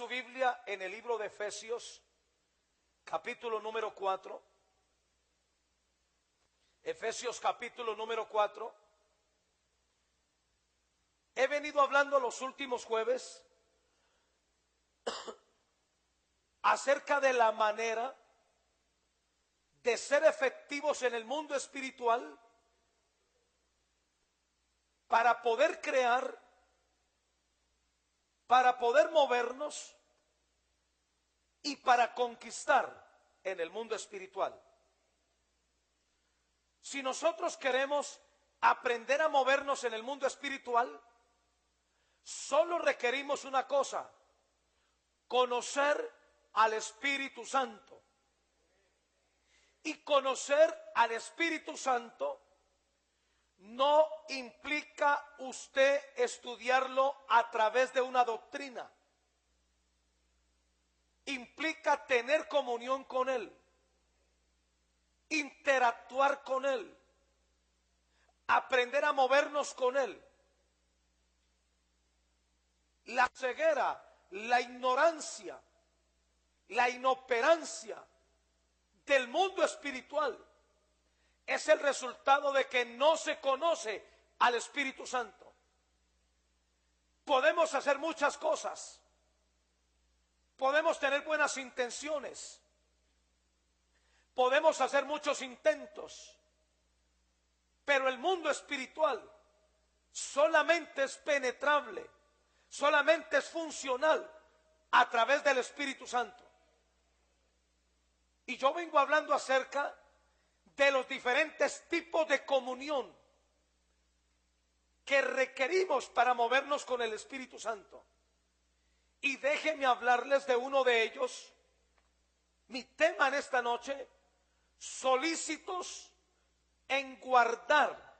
su Biblia en el libro de Efesios, capítulo número 4. Efesios capítulo número 4. He venido hablando los últimos jueves acerca de la manera de ser efectivos en el mundo espiritual para poder crear, para poder movernos y para conquistar en el mundo espiritual. Si nosotros queremos aprender a movernos en el mundo espiritual, solo requerimos una cosa: conocer al Espíritu Santo. Y conocer al Espíritu Santo no implica usted estudiarlo a través de una doctrina. Implica tener comunión con Él, interactuar con Él, aprender a movernos con Él. La ceguera, la ignorancia, la inoperancia del mundo espiritual es el resultado de que no se conoce al Espíritu Santo. Podemos hacer muchas cosas, podemos tener buenas intenciones, podemos hacer muchos intentos, pero el mundo espiritual solamente es penetrable, solamente es funcional a través del Espíritu Santo. Y yo vengo hablando acerca de los diferentes tipos de comunión que requerimos para movernos con el Espíritu Santo. Y déjenme hablarles de uno de ellos. Mi tema en esta noche: solícitos en guardar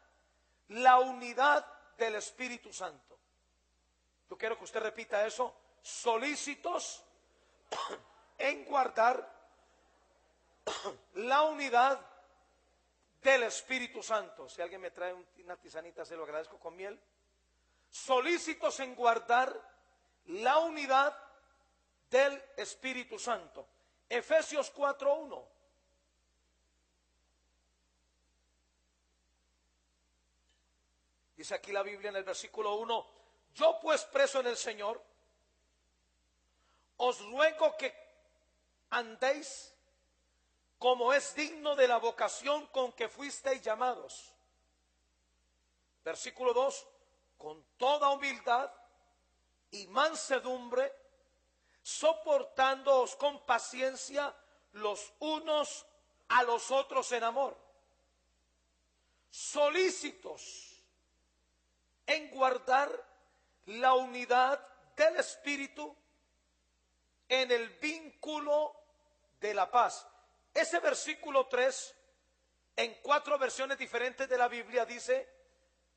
la unidad del Espíritu Santo. Yo quiero que usted repita eso: solícitos en guardar la unidad del Espíritu Santo. Si alguien me trae una tisanita, se lo agradezco con miel. Solícitos en guardar la unidad del Espíritu Santo. Efesios 4:1. Dice aquí la Biblia en el versículo 1: yo pues, preso en el Señor, os ruego que andéis como es digno de la vocación con que fuisteis llamados. Versículo 2: con toda humildad y mansedumbre, soportándoos con paciencia los unos a los otros en amor, solícitos en guardar la unidad del Espíritu en el vínculo de la paz. Ese versículo 3, en 4 versiones diferentes de la Biblia dice,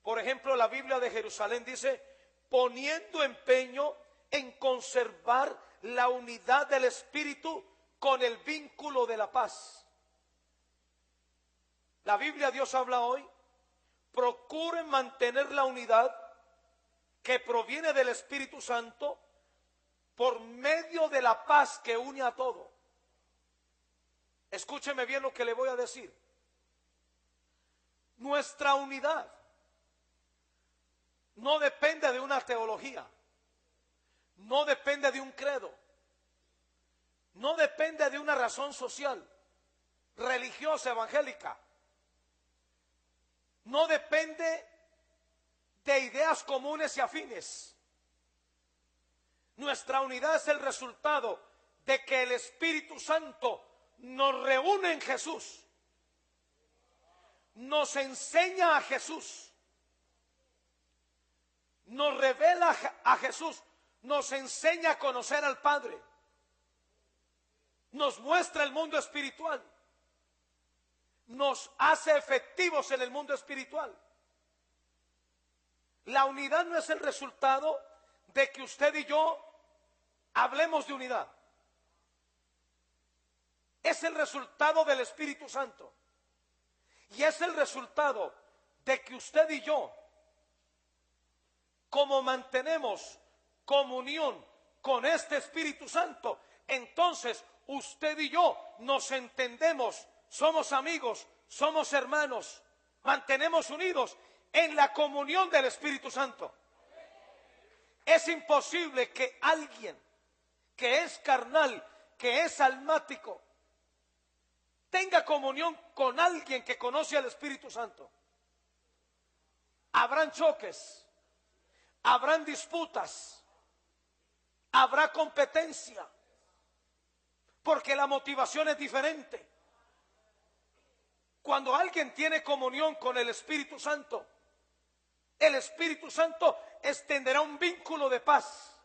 por ejemplo, la Biblia de Jerusalén dice: poniendo empeño en conservar la unidad del Espíritu con el vínculo de la paz. La Biblia Dios habla hoy: procuren mantener la unidad que proviene del Espíritu Santo por medio de la paz que une a todo. Escúcheme bien lo que le voy a decir. Nuestra unidad no depende de una teología, no depende de un credo, no depende de una razón social, religiosa, evangélica, no depende de ideas comunes y afines. Nuestra unidad es el resultado de que el Espíritu Santo nos reúne en Jesús, nos enseña a Jesús, nos revela a Jesús, nos enseña a conocer al Padre, nos muestra el mundo espiritual, nos hace efectivos en el mundo espiritual. La unidad no es el resultado de que usted y yo hablemos de unidad. Es el resultado del Espíritu Santo. Y es el resultado de que usted y yo, como mantenemos comunión con este Espíritu Santo, entonces usted y yo nos entendemos, somos amigos, somos hermanos, mantenemos unidos en la comunión del Espíritu Santo. Es imposible que alguien que es carnal, que es almático, tenga comunión con alguien que conoce al Espíritu Santo. Habrán choques, habrán disputas, habrá competencia, porque la motivación es diferente. Cuando alguien tiene comunión con el Espíritu Santo extenderá un vínculo de paz,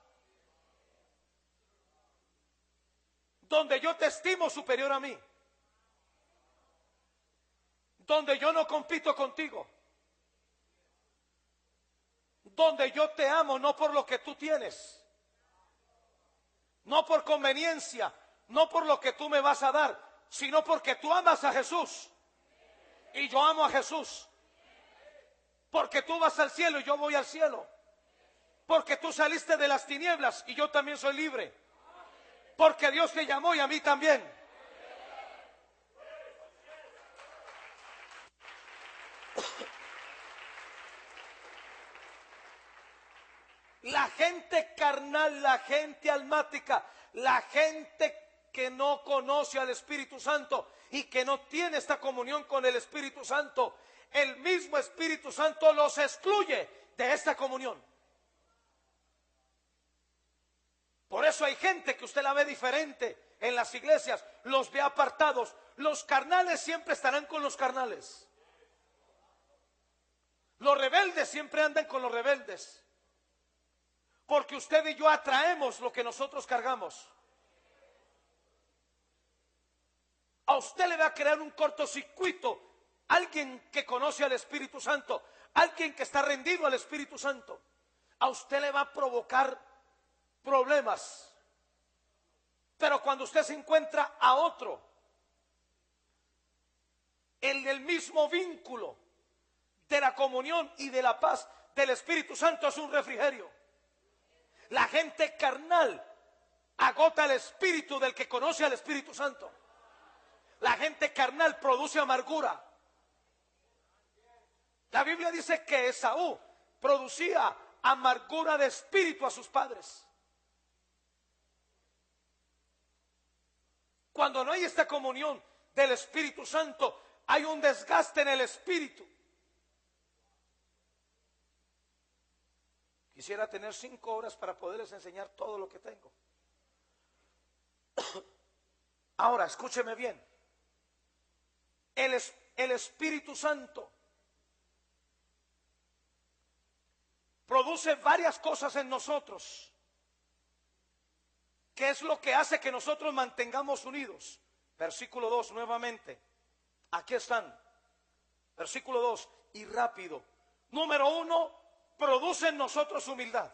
donde yo te estimo superior a mí, donde yo no compito contigo, donde yo te amo no por lo que tú tienes, no por conveniencia, no por lo que tú me vas a dar, sino porque tú amas a Jesús y yo amo a Jesús, porque tú vas al cielo y yo voy al cielo, porque tú saliste de las tinieblas y yo también soy libre, porque Dios te llamó y a mí también. La gente carnal, la gente almática, la gente que no conoce al Espíritu Santo y que no tiene esta comunión con el Espíritu Santo, el mismo Espíritu Santo los excluye de esta comunión. Por eso hay gente que usted la ve diferente en las iglesias, los ve apartados. Los carnales siempre estarán con los carnales. Los rebeldes siempre andan con los rebeldes. Porque usted y yo atraemos lo que nosotros cargamos. A usted le va a crear un cortocircuito alguien que conoce al Espíritu Santo, alguien que está rendido al Espíritu Santo. A usted le va a provocar problemas. Pero cuando usted se encuentra a otro en el mismo vínculo de la comunión y de la paz del Espíritu Santo, es un refrigerio. La gente carnal agota el espíritu del que conoce al Espíritu Santo. La gente carnal produce amargura. La Biblia dice que Esaú producía amargura de espíritu a sus padres. Cuando no hay esta comunión del Espíritu Santo, hay un desgaste en el espíritu. Quisiera tener 5 horas para poderles enseñar todo lo que tengo. Ahora, escúcheme bien. El Espíritu Santo produce varias cosas en nosotros, que es lo que hace que nosotros mantengamos unidos. Versículo 2 nuevamente. Aquí están. Versículo 2 y rápido. Número 1. Produce en nosotros humildad.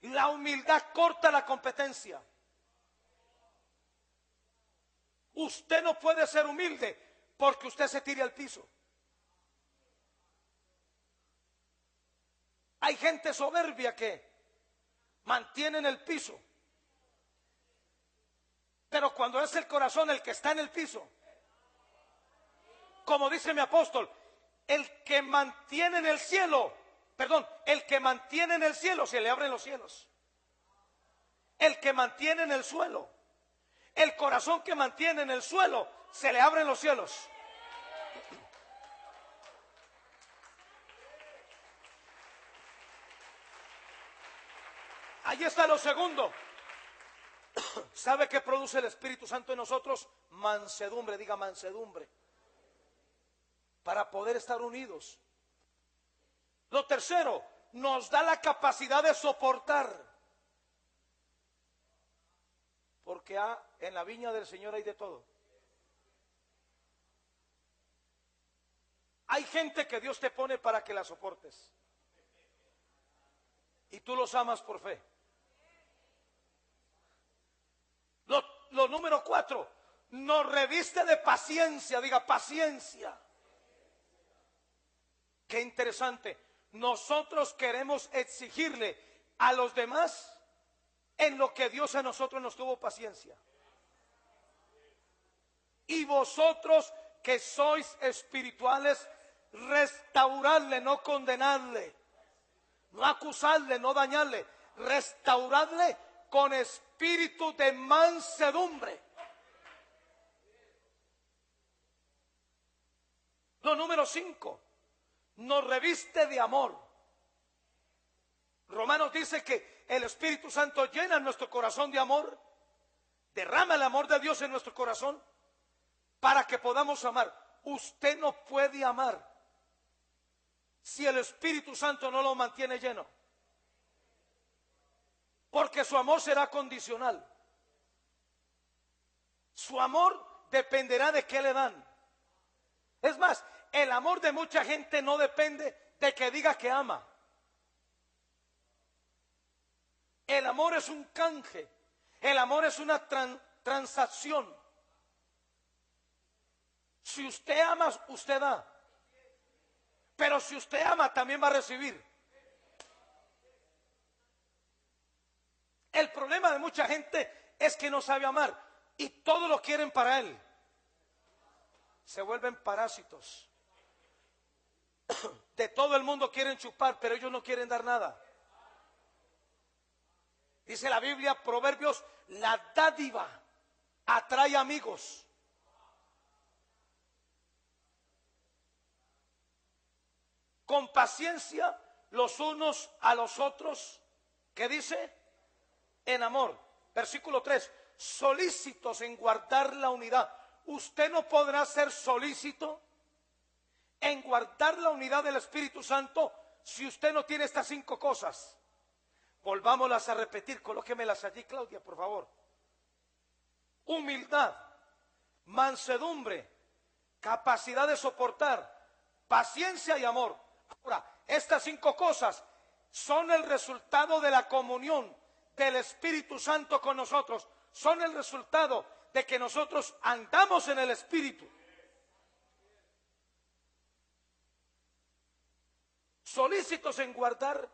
La humildad corta la competencia. Usted no puede ser humilde porque usted se tire al piso. Hay gente soberbia que mantiene en el piso, pero cuando es el corazón el que está en el piso, como dice mi apóstol, el que mantiene en el cielo, el que mantiene en el cielo se le abren los cielos. El que mantiene en el suelo, el corazón que mantiene en el suelo, se le abren los cielos. Ahí está lo segundo. ¿Sabe qué produce el Espíritu Santo en nosotros? Mansedumbre, diga mansedumbre. Para poder estar unidos. Lo tercero, nos da la capacidad de soportar. Porque en la viña del Señor hay de todo. Hay gente que Dios te pone para que la soportes. Y tú los amas por fe. Lo número 4, nos reviste de paciencia, diga paciencia. Qué interesante. Nosotros queremos exigirle a los demás en lo que Dios a nosotros nos tuvo paciencia. Y vosotros que sois espirituales, restauradle, no condenadle, no acusarle, no dañarle, restauradle con espíritu de mansedumbre. Lo número 5, nos reviste de amor. Romanos dice que el Espíritu Santo llena nuestro corazón de amor, derrama el amor de Dios en nuestro corazón para que podamos amar. Usted no puede amar si el Espíritu Santo no lo mantiene lleno, porque su amor será condicional. Su amor dependerá de qué le dan. Es más, el amor de mucha gente no depende de que diga que ama. El amor es un canje. El amor es una transacción. Si usted ama, usted da. Pero si usted ama, también va a recibir. El problema de mucha gente es que no sabe amar y todo lo quieren para él. Se vuelven parásitos. De todo el mundo quieren chupar, pero ellos no quieren dar nada. Dice la Biblia, Proverbios, la dádiva atrae amigos. Con paciencia los unos a los otros. ¿Qué dice? En amor. Versículo 3. Solícitos en guardar la unidad. Usted no podrá ser solícito en guardar la unidad del Espíritu Santo si usted no tiene estas 5 cosas. Volvámoslas a repetir, colóquemelas allí, Claudia, por favor. Humildad, mansedumbre, capacidad de soportar, paciencia y amor. Ahora, estas 5 cosas son el resultado de la comunión del Espíritu Santo con nosotros. Son el resultado de que nosotros andamos en el Espíritu. Solícitos en guardar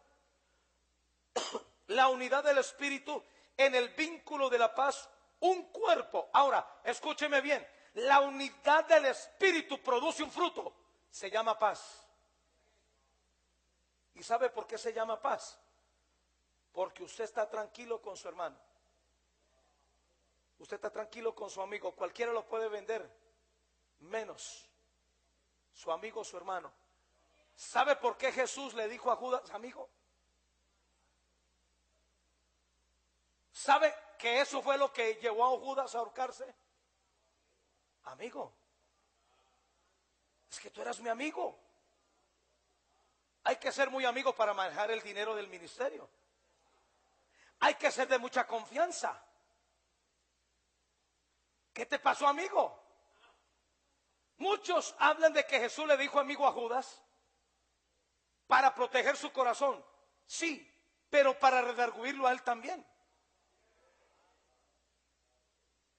la unidad del Espíritu en el vínculo de la paz, un cuerpo. Ahora, escúcheme bien, la unidad del Espíritu produce un fruto, se llama paz. ¿Y sabe por qué se llama paz? Porque usted está tranquilo con su hermano. Usted está tranquilo con su amigo. Cualquiera lo puede vender, menos su amigo o su hermano. ¿Sabe por qué Jesús le dijo a Judas, amigo? ¿Sabe que eso fue lo que llevó a Judas a ahorcarse? Amigo, es que tú eras mi amigo. Hay que ser muy amigo para manejar el dinero del ministerio. Hay que ser de mucha confianza. ¿Qué te pasó, amigo? Muchos hablan de que Jesús le dijo amigo a Judas para proteger su corazón. Sí, pero para redarguirlo a él también.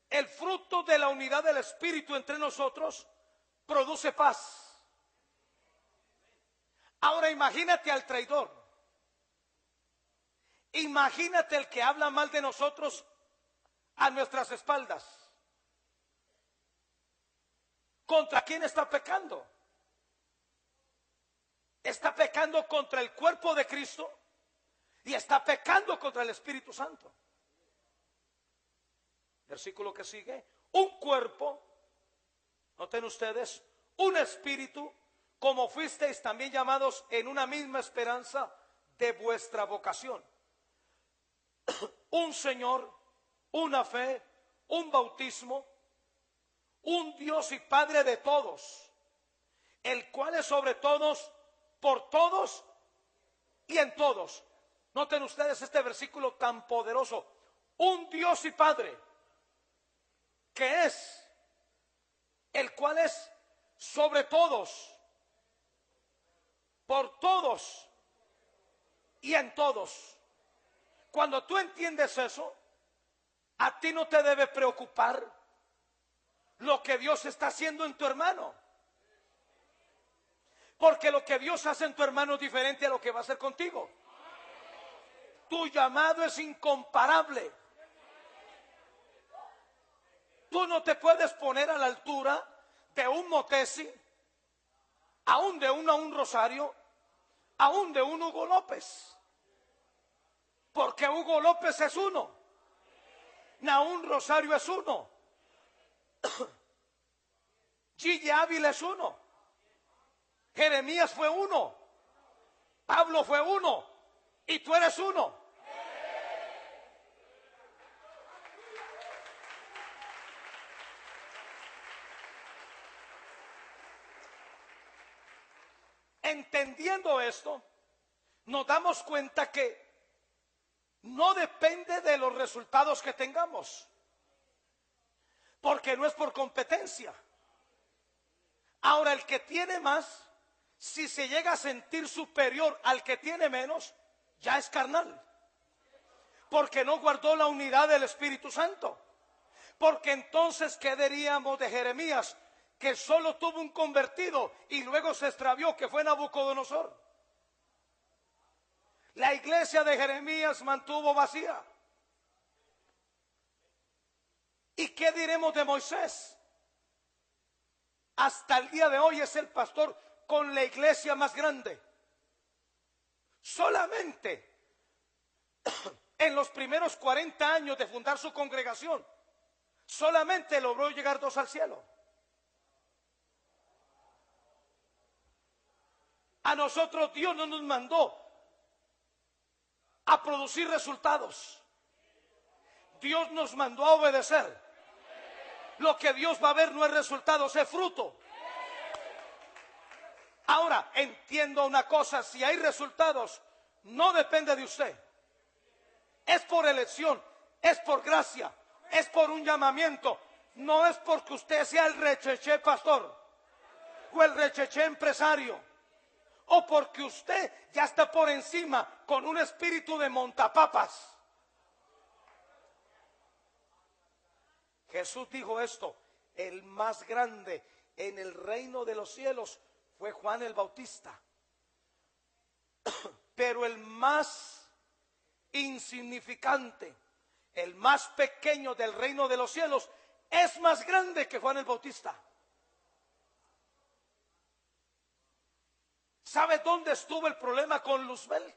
El fruto de la unidad del Espíritu entre nosotros produce paz. Ahora imagínate al traidor. Imagínate el que habla mal de nosotros a nuestras espaldas. ¿Contra quién está pecando? Está pecando contra el cuerpo de Cristo y está pecando contra el Espíritu Santo. Versículo que sigue. Un cuerpo, noten ustedes, un espíritu, como fuisteis también llamados en una misma esperanza de vuestra vocación. Un Señor, una fe, un bautismo, un Dios y Padre de todos, el cual es sobre todos, por todos y en todos. Noten ustedes este versículo tan poderoso. Un Dios y Padre, que es, el cual es sobre todos, por todos y en todos. Cuando tú entiendes eso, a ti no te debe preocupar lo que Dios está haciendo en tu hermano. Porque lo que Dios hace en tu hermano es diferente a lo que va a hacer contigo. Tu llamado es incomparable. Tú no te puedes poner a la altura de un Motesi, aún de un Rosario, aún de un Hugo López. Porque Hugo López es uno. Naún Rosario es uno. Gille Ávila es uno. Jeremías fue uno. Pablo fue uno. Y tú eres uno. Entendiendo esto, nos damos cuenta que no depende de los resultados que tengamos, porque no es por competencia. Ahora, el que tiene más, si se llega a sentir superior al que tiene menos, ya es carnal, porque no guardó la unidad del Espíritu Santo. Porque entonces, ¿qué diríamos de Jeremías? Que solo tuvo un convertido y luego se extravió, que fue Nabucodonosor. La iglesia de Jeremías mantuvo vacía. ¿Y qué diremos de Moisés? Hasta el día de hoy es el pastor con la iglesia más grande. Solamente en los primeros 40 años de fundar su congregación, solamente logró llegar 2 al cielo. A nosotros Dios no nos mandó a producir resultados. Dios nos mandó a obedecer. Lo que Dios va a ver no es resultados, es fruto. Ahora, entiendo una cosa, si hay resultados, no depende de usted. Es por elección, es por gracia, es por un llamamiento. No es porque usted sea el recheché pastor o el recheché empresario, o porque usted ya está por encima con un espíritu de montapapas. Jesús dijo esto: el más grande en el reino de los cielos fue Juan el Bautista, pero el más insignificante, el más pequeño del reino de los cielos, es más grande que Juan el Bautista. ¿Sabe dónde estuvo el problema con Luzbel?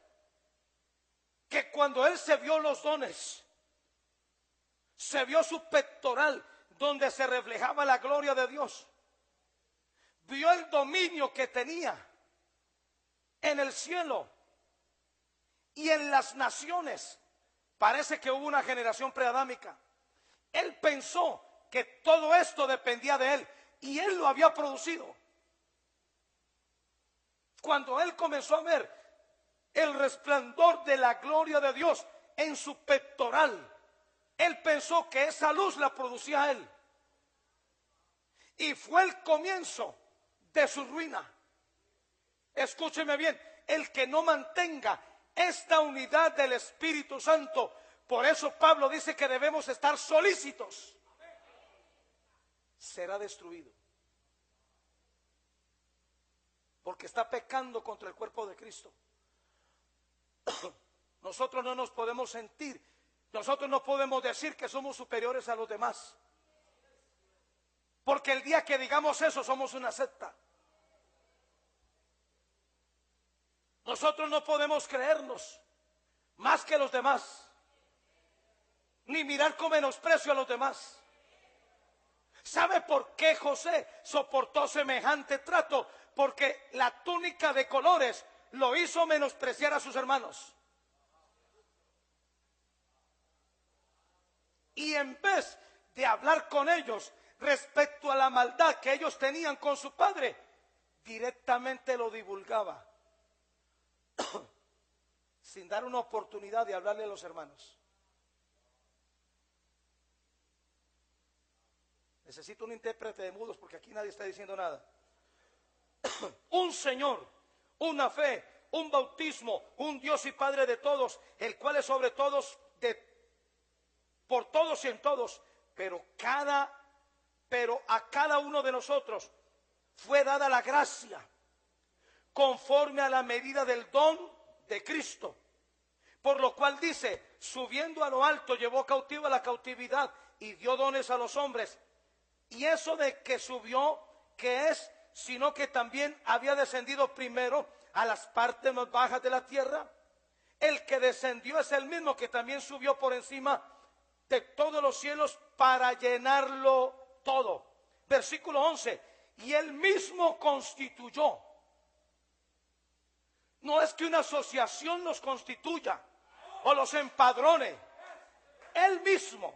Que cuando él se vio los dones, se vio su pectoral donde se reflejaba la gloria de Dios, vio el dominio que tenía en el cielo y en las naciones. Parece que hubo una generación preadámica. Él pensó que todo esto dependía de él y él lo había producido. Cuando él comenzó a ver el resplandor de la gloria de Dios en su pectoral, él pensó que esa luz la producía él. Y fue el comienzo de su ruina. Escúcheme bien, el que no mantenga esta unidad del Espíritu Santo, por eso Pablo dice que debemos estar solícitos, será destruido. Porque está pecando contra el cuerpo de Cristo. Nosotros no nos podemos sentir, nosotros no podemos decir que somos superiores a los demás. Porque el día que digamos eso, somos una secta. Nosotros no podemos creernos más que los demás, ni mirar con menosprecio a los demás. ¿Sabe por qué José soportó semejante trato? Porque la túnica de colores lo hizo menospreciar a sus hermanos. Y en vez de hablar con ellos respecto a la maldad que ellos tenían con su padre, directamente lo divulgaba, sin dar una oportunidad de hablarle a los hermanos. Necesito un intérprete de mudos porque aquí nadie está diciendo nada. Un Señor, una fe, un bautismo, un Dios y Padre de todos, el cual es sobre todos, por todos y en todos, pero a cada uno de nosotros fue dada la gracia conforme a la medida del don de Cristo. Por lo cual dice, subiendo a lo alto, llevó cautiva la cautividad y dio dones a los hombres. Y eso de que subió, ¿qué es? Sino que también había descendido primero a las partes más bajas de la tierra. El que descendió es el mismo que también subió por encima de todos los cielos para llenarlo todo. Versículo 11. Y él mismo constituyó. No es que una asociación los constituya o los empadrone. Él mismo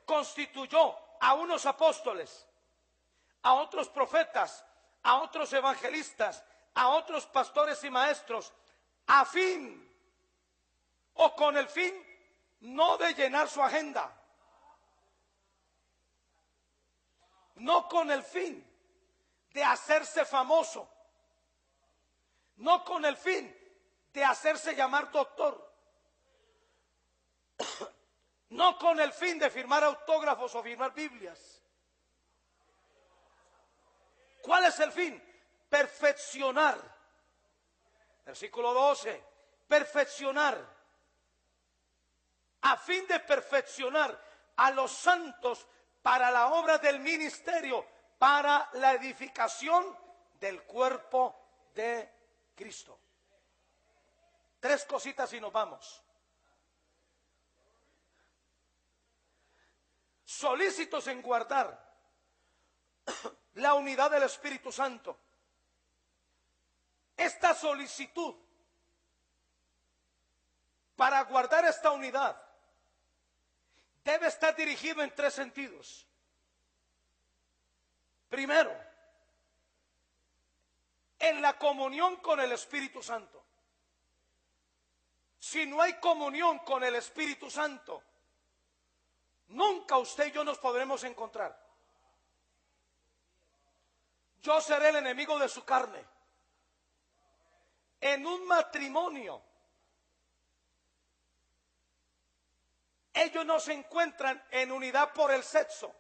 constituyó a unos apóstoles, a otros profetas, a otros evangelistas, a otros pastores y maestros, a fin o con el fin no de llenar su agenda, no con el fin de hacerse famoso, no con el fin de hacerse llamar doctor, no con el fin de firmar autógrafos o firmar Biblias. ¿Cuál es el fin? Perfeccionar. Versículo 12. Perfeccionar. A fin de perfeccionar a los santos para la obra del ministerio, para la edificación del cuerpo de Cristo. 3 cositas y nos vamos. Solícitos en guardar la unidad del Espíritu Santo. Esta solicitud para guardar esta unidad debe estar dirigido en 3 sentidos. Primero, en la comunión con el Espíritu Santo. Si no hay comunión con el Espíritu Santo, nunca usted y yo nos podremos encontrar. Yo seré el enemigo de su carne. En un matrimonio, ellos no se encuentran en unidad por el sexo.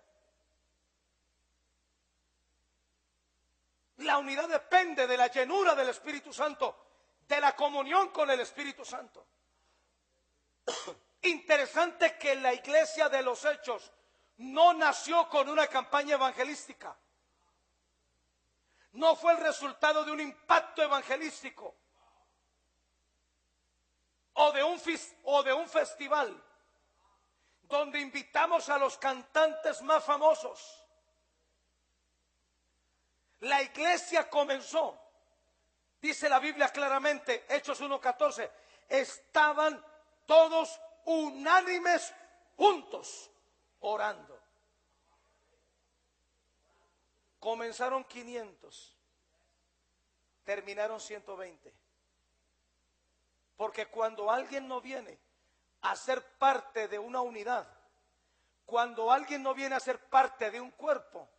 La unidad depende de la llenura del Espíritu Santo, de la comunión con el Espíritu Santo. Interesante que la iglesia de los Hechos no nació con una campaña evangelística. No fue el resultado de un impacto evangelístico o de un festival donde invitamos a los cantantes más famosos. La iglesia comenzó, dice la Biblia claramente, Hechos 1:14, estaban todos unánimes juntos orando. Comenzaron 500, terminaron 120. Porque cuando alguien no viene a ser parte de una unidad, cuando alguien no viene a ser parte de un cuerpo,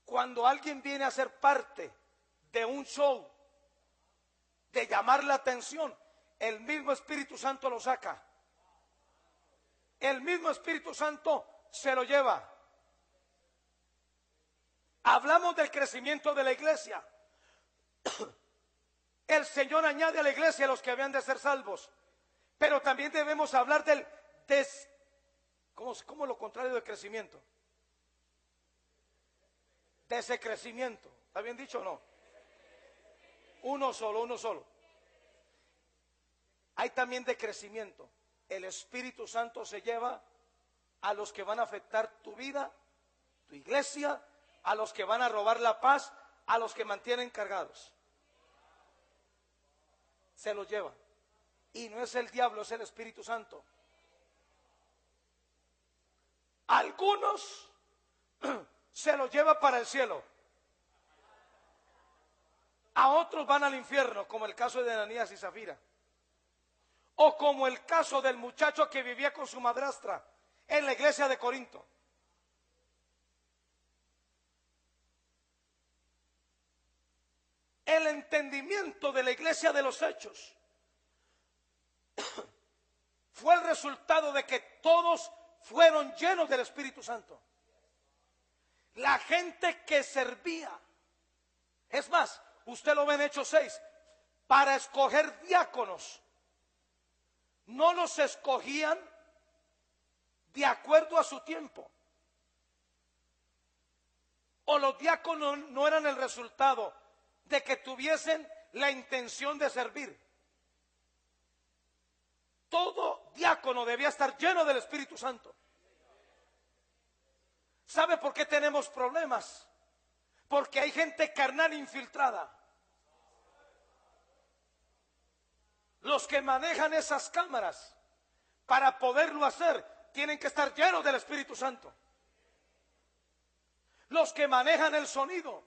cuando alguien viene a ser parte de un show, de llamar la atención, el mismo Espíritu Santo lo saca. El mismo Espíritu Santo se lo lleva. Hablamos del crecimiento de la iglesia. El Señor añade a la iglesia a los que habían de ser salvos. Pero también debemos hablar del ¿cómo lo contrario del crecimiento? Descrecimiento. ¿Está bien dicho o no? Uno solo. Hay también decrecimiento. El Espíritu Santo se lleva a los que van a afectar tu vida, tu iglesia, a los que van a robar la paz, a los que mantienen cargados. Se los lleva. Y no es el diablo, es el Espíritu Santo. Algunos se los lleva para el cielo. A otros van al infierno, como el caso de Ananías y Zafira. O como el caso del muchacho que vivía con su madrastra en la iglesia de Corinto. El entendimiento de la iglesia de los Hechos fue el resultado de que todos fueron llenos del Espíritu Santo. La gente que servía, es más, usted lo ve en Hechos 6, para escoger diáconos, no los escogían de acuerdo a su tiempo. O los diáconos no eran el resultado de que tuviesen la intención de servir. Todo diácono debía estar lleno del Espíritu Santo. ¿Sabe por qué tenemos problemas? Porque hay gente carnal infiltrada. Los que manejan esas cámaras, para poderlo hacer, tienen que estar llenos del Espíritu Santo. Los que manejan el sonido,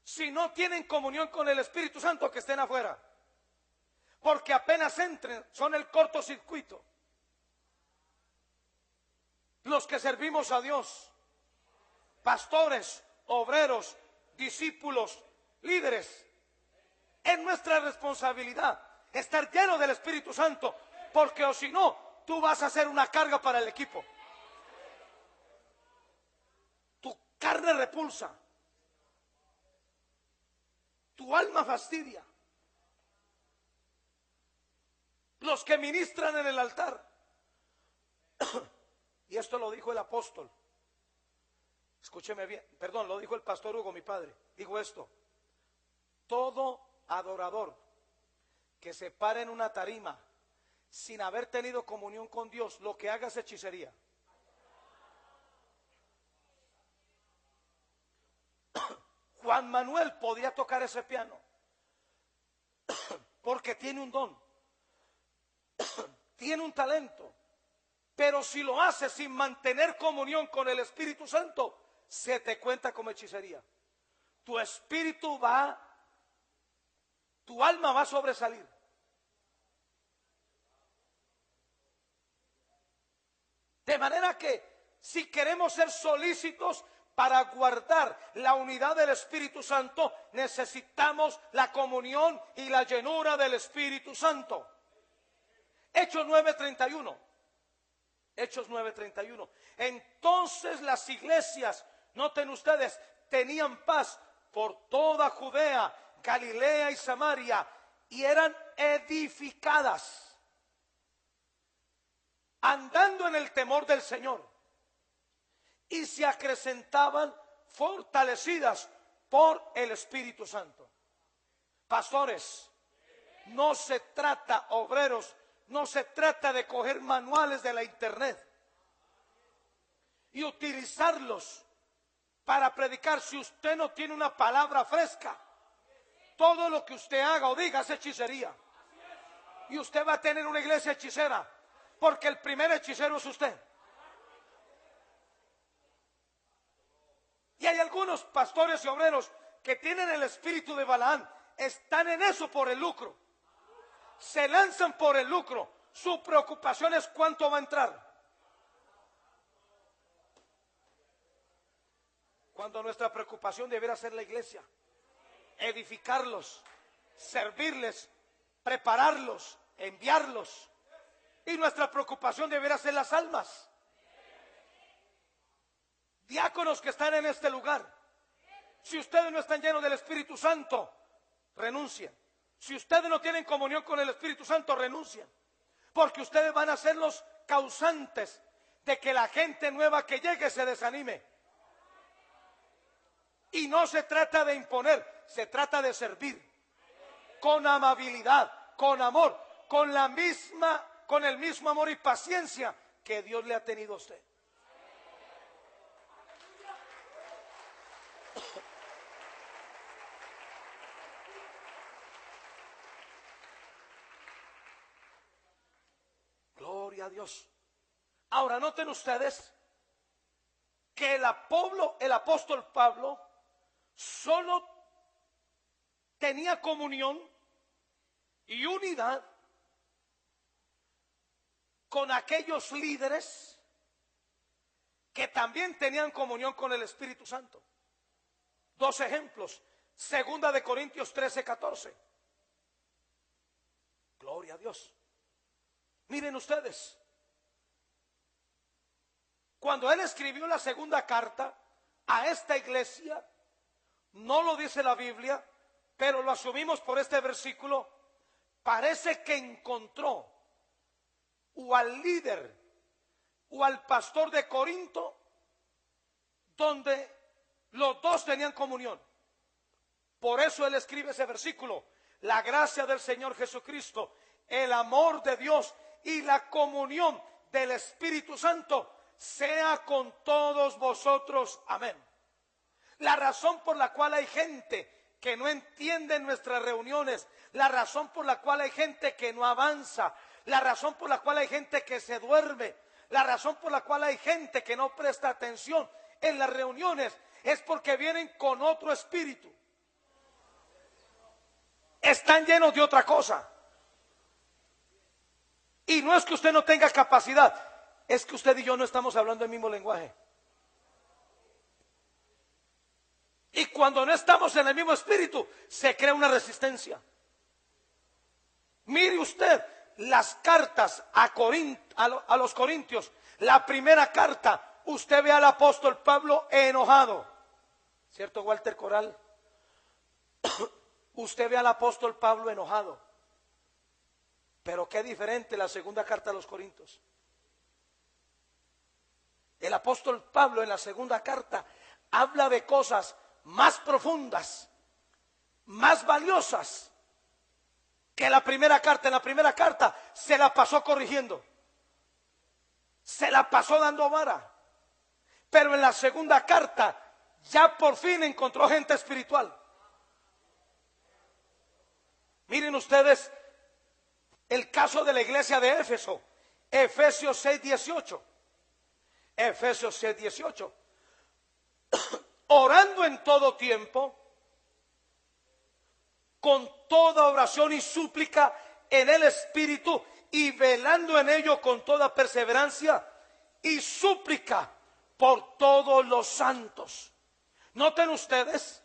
si no tienen comunión con el Espíritu Santo, que estén afuera. Porque apenas entren, son el cortocircuito. Los que servimos a Dios, pastores, obreros, discípulos, líderes, es nuestra responsabilidad estar lleno del Espíritu Santo, porque o si no, tú vas a ser una carga para el equipo. Tu carne repulsa, tu alma fastidia. Los que ministran en el altar, y esto lo dijo el apóstol, escúcheme bien, perdón, lo dijo el pastor Hugo, mi padre, dijo esto: todo adorador que se pare en una tarima sin haber tenido comunión con Dios, lo que haga es hechicería. Juan Manuel podía tocar ese piano porque tiene un don, tiene un talento, pero si lo hace sin mantener comunión con el Espíritu Santo, se te cuenta como hechicería. Tu espíritu va, tu alma va a sobresalir. De manera que si queremos ser solícitos para guardar la unidad del Espíritu Santo, necesitamos la comunión y la llenura del Espíritu Santo. Hechos 9:31. Hechos 9:31. Entonces las iglesias, noten ustedes, tenían paz por toda Judea, Galilea y Samaria, y eran edificadas, andando en el temor del Señor, y se acrecentaban fortalecidas por el Espíritu Santo. Pastores, no se trata, obreros, no se trata de coger manuales de la internet y utilizarlos para predicar. Si usted no tiene una palabra fresca, todo lo que usted haga o diga es hechicería. Y usted va a tener una iglesia hechicera, porque el primer hechicero es usted. Y hay algunos pastores y obreros que tienen el espíritu de Balaán, están en eso por el lucro. Se lanzan por el lucro. Su preocupación es cuánto va a entrar. Cuando nuestra preocupación debiera ser la iglesia, edificarlos, servirles, prepararlos, enviarlos. Y nuestra preocupación debiera ser las almas. Diáconos que están en este lugar, si ustedes no están llenos del Espíritu Santo, renuncien. Si ustedes no tienen comunión con el Espíritu Santo, renuncien. Porque ustedes van a ser los causantes de que la gente nueva que llegue se desanime. Y no se trata de imponer, se trata de servir. Con amabilidad, con amor, con el mismo amor y paciencia que Dios le ha tenido a usted. Gloria a Dios. Ahora noten ustedes que el apóstol Pablo solo tenía comunión y unidad con aquellos líderes que también tenían comunión con el Espíritu Santo. Dos ejemplos: Segunda de Corintios 13:14. Gloria a Dios. Miren ustedes, cuando él escribió la segunda carta a esta iglesia, no lo dice la Biblia, pero lo asumimos por este versículo, parece que encontró o al líder o al pastor de Corinto, donde los dos tenían comunión. Por eso él escribe ese versículo: la gracia del Señor Jesucristo, el amor de Dios y la comunión del Espíritu Santo sea con todos vosotros. Amén. La razón por la cual hay gente que no entiende nuestras reuniones, la razón por la cual hay gente que no avanza, la razón por la cual hay gente que se duerme, la razón por la cual hay gente que no presta atención en las reuniones, es porque vienen con otro espíritu. Están llenos de otra cosa. Y no es que usted no tenga capacidad, es que usted y yo no estamos hablando el mismo lenguaje. Y cuando no estamos en el mismo espíritu, se crea una resistencia. Mire usted las cartas a los Corintios. La primera carta, usted ve al apóstol Pablo enojado. ¿Cierto, Walter Coral? Usted ve al apóstol Pablo enojado. Pero qué diferente la segunda carta a los Corintios. El apóstol Pablo en la segunda carta habla de cosas más profundas, más valiosas que la primera carta. En la primera carta se la pasó corrigiendo, se la pasó dando vara, pero en la segunda carta ya por fin encontró gente espiritual. Miren ustedes el caso de la iglesia de Éfeso, Efesios 6:18. Efesios 6:18. Orando en todo tiempo, con toda oración y súplica en el Espíritu, y velando en ello con toda perseverancia y súplica por todos los santos. Noten ustedes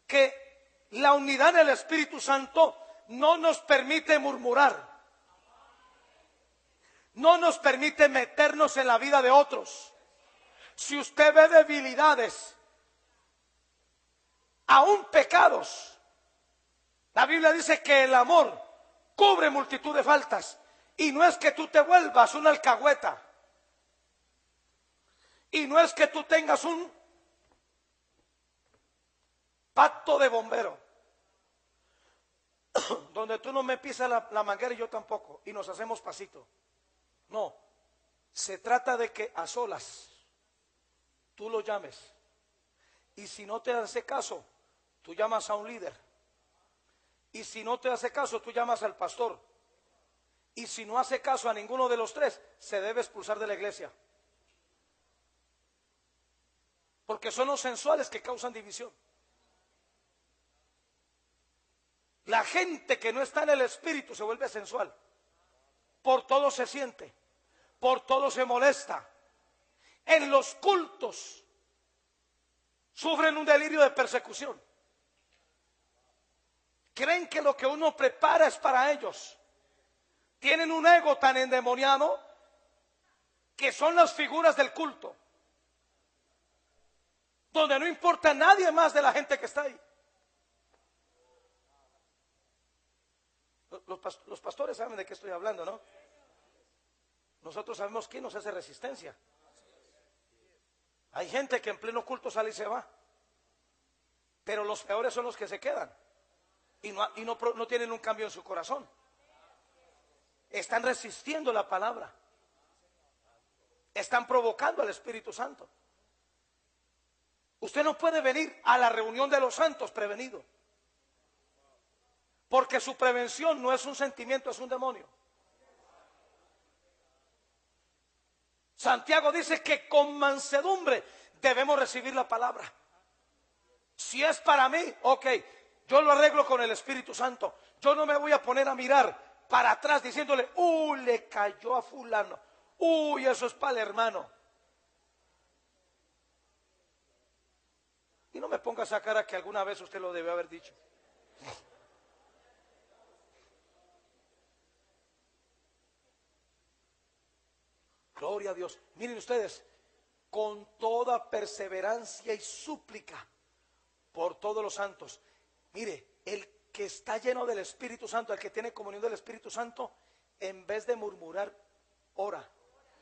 que la unidad del Espíritu Santo no nos permite murmurar, no nos permite meternos en la vida de otros. Si usted ve debilidades, aún pecados, la Biblia dice que el amor cubre multitud de faltas. Y no es que tú te vuelvas una alcahueta, y no es que tú tengas un pacto de bombero donde tú no me pisas la manguera y yo tampoco, y nos hacemos pasito. No, se trata de que a solas tú lo llames, y si no te hace caso, tú llamas a un líder, y si no te hace caso, tú llamas al pastor, y si no hace caso a ninguno de los tres, se debe expulsar de la iglesia, porque son los sensuales que causan división. La gente que no está en el espíritu se vuelve sensual, por todo se siente, por todo se molesta. En los cultos sufren un delirio de persecución. Creen que lo que uno prepara es para ellos. Tienen un ego tan endemoniado que son las figuras del culto, donde no importa nadie más de la gente que está ahí. Los pastores saben de qué estoy hablando, ¿no? Nosotros sabemos quién nos hace resistencia. Hay gente que en pleno culto sale y se va, pero los peores son los que se quedan y no tienen un cambio en su corazón. Están resistiendo la palabra, están provocando al Espíritu Santo. Usted no puede venir a la reunión de los santos prevenido, porque su prevención no es un sentimiento, es un demonio. Santiago dice que con mansedumbre debemos recibir la palabra. Si es para mí, ok, yo lo arreglo con el Espíritu Santo. Yo no me voy a poner a mirar para atrás diciéndole, le cayó a fulano, eso es para el hermano. Y no me ponga esa cara que alguna vez usted lo debe haber dicho. Gloria a Dios. Miren ustedes, con toda perseverancia y súplica por todos los santos. Mire, el que está lleno del Espíritu Santo, el que tiene comunión del Espíritu Santo, en vez de murmurar, ora,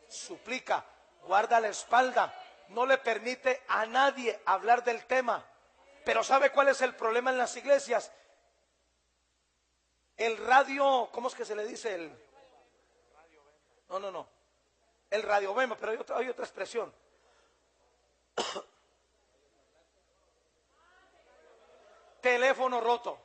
suplica, guarda la espalda, no le permite a nadie hablar del tema. Pero ¿sabe cuál es el problema en las iglesias? El radio, ¿cómo es que se le dice? No. El radio vema, pero hay otra expresión. Teléfono roto.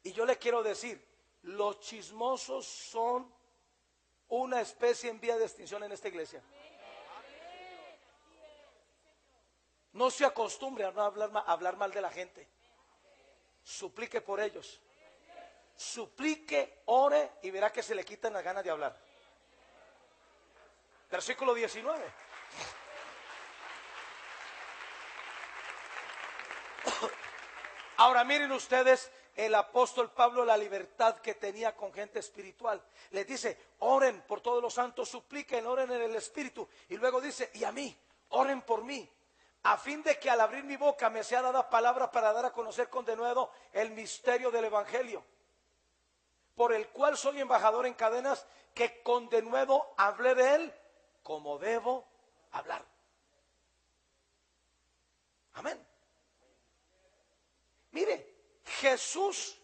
Y yo le quiero decir, los chismosos son una especie en vía de extinción en esta iglesia. No se acostumbre a no hablar mal de la gente. Suplique por ellos. Suplique, ore y verá que se le quitan las ganas de hablar. Versículo 19. Ahora miren ustedes el apóstol Pablo, la libertad que tenía con gente espiritual. Les dice, oren por todos los santos, supliquen, oren en el Espíritu. Y luego dice, y a mí, oren por mí, a fin de que al abrir mi boca me sea dada palabra para dar a conocer con denuedo el misterio del Evangelio, por el cual soy embajador en cadenas, que con denuedo hablé de él como debo hablar. Amén. Mire, Jesús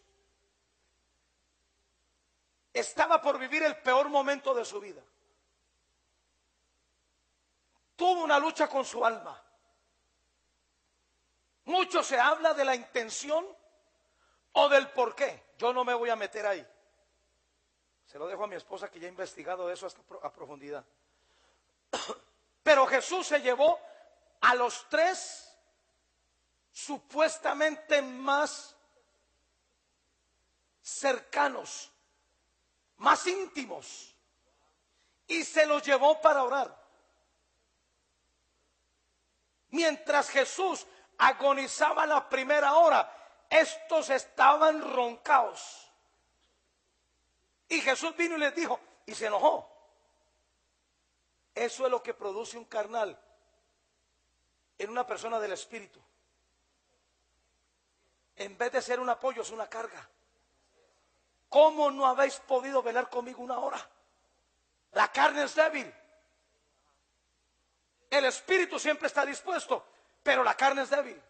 estaba por vivir el peor momento de su vida. Tuvo una lucha con su alma. Mucho se habla de la intención o del por qué. Yo no me voy a meter ahí. Se lo dejo a mi esposa, que ya ha investigado eso hasta a profundidad. Pero Jesús se llevó a los tres supuestamente más cercanos, más íntimos, y se los llevó para orar. Mientras Jesús agonizaba la primera hora, estos estaban roncaos. Y Jesús vino y les dijo, y se enojó. Eso es lo que produce un carnal en una persona del espíritu. En vez de ser un apoyo, es una carga. ¿Cómo no habéis podido velar conmigo una hora? La carne es débil. El espíritu siempre está dispuesto, pero la carne es débil.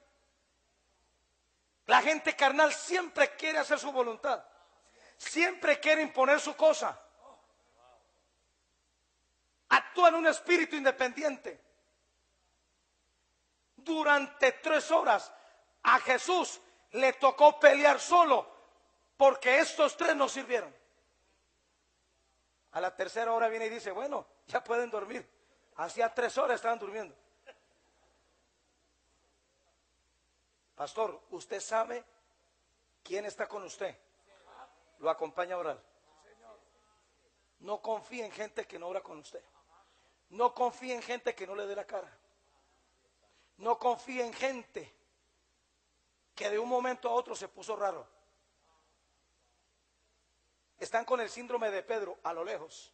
La gente carnal siempre quiere hacer su voluntad. Siempre quiere imponer su cosa. Actúa en un espíritu independiente. Durante 3 horas a Jesús le tocó pelear solo, porque estos 3 no sirvieron. A la tercera hora viene y dice, bueno, ya pueden dormir. Hacía 3 horas estaban durmiendo. Pastor, ¿usted sabe quién está con usted? Lo acompaña a orar. No confíe en gente que no ora con usted. No confíe en gente que no le dé la cara. No confíe en gente que de un momento a otro se puso raro. Están con el síndrome de Pedro a lo lejos.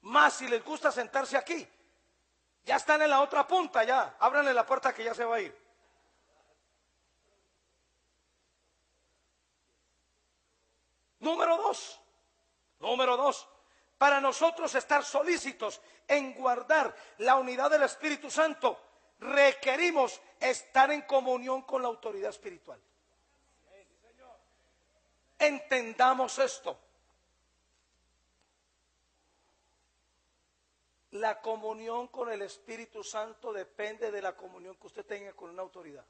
Más si les gusta sentarse aquí, ya están en la otra punta, ya. Ábranle la puerta que ya se va a ir. Número dos, para nosotros estar solícitos en guardar la unidad del Espíritu Santo, requerimos estar en comunión con la autoridad espiritual. Entendamos esto. La comunión con el Espíritu Santo depende de la comunión que usted tenga con una autoridad.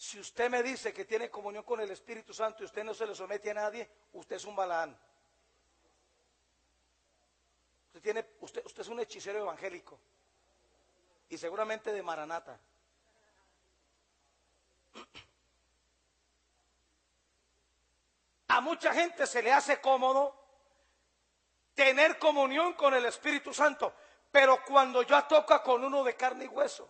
Si usted me dice que tiene comunión con el Espíritu Santo y usted no se le somete a nadie, usted es un Balaán. Usted es un hechicero evangélico y seguramente de Maranata. A mucha gente se le hace cómodo tener comunión con el Espíritu Santo, pero cuando ya toca con uno de carne y hueso,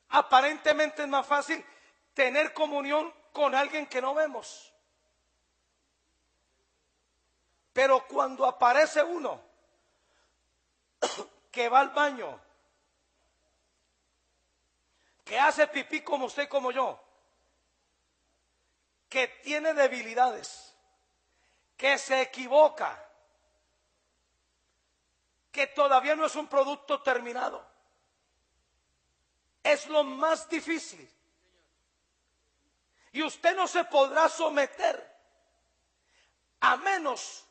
aparentemente es más fácil tener comunión con alguien que no vemos. Pero cuando aparece uno que va al baño, que hace pipí como usted y como yo, que tiene debilidades, que se equivoca, que todavía no es un producto terminado, es lo más difícil. Y usted no se podrá someter a menos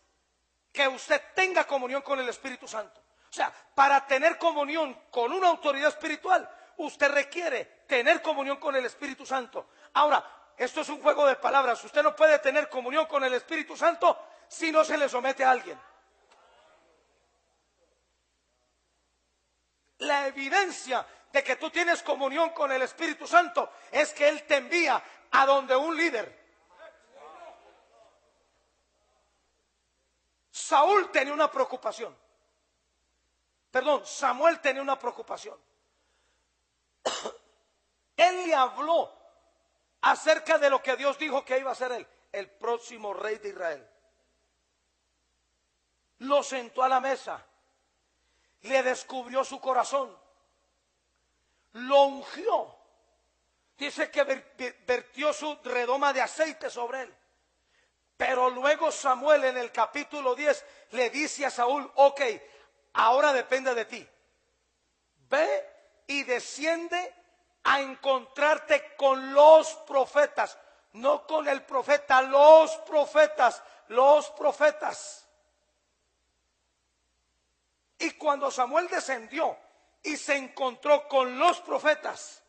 que usted tenga comunión con el Espíritu Santo. O sea, para tener comunión con una autoridad espiritual, usted requiere tener comunión con el Espíritu Santo. Ahora, esto es un juego de palabras. Usted no puede tener comunión con el Espíritu Santo si no se le somete a alguien. La evidencia de que tú tienes comunión con el Espíritu Santo es que Él te envía a donde un líder. Samuel tenía una preocupación. Él le habló acerca de lo que Dios dijo que iba a ser él, el próximo rey de Israel. Lo sentó a la mesa, le descubrió su corazón, lo ungió. Dice que vertió su redoma de aceite sobre él. Pero luego Samuel en el capítulo 10 le dice a Saúl: ok, ahora depende de ti. Ve y desciende a encontrarte con los profetas. No con el profeta, los profetas, los profetas. Y cuando Samuel descendió y se encontró con los profetas,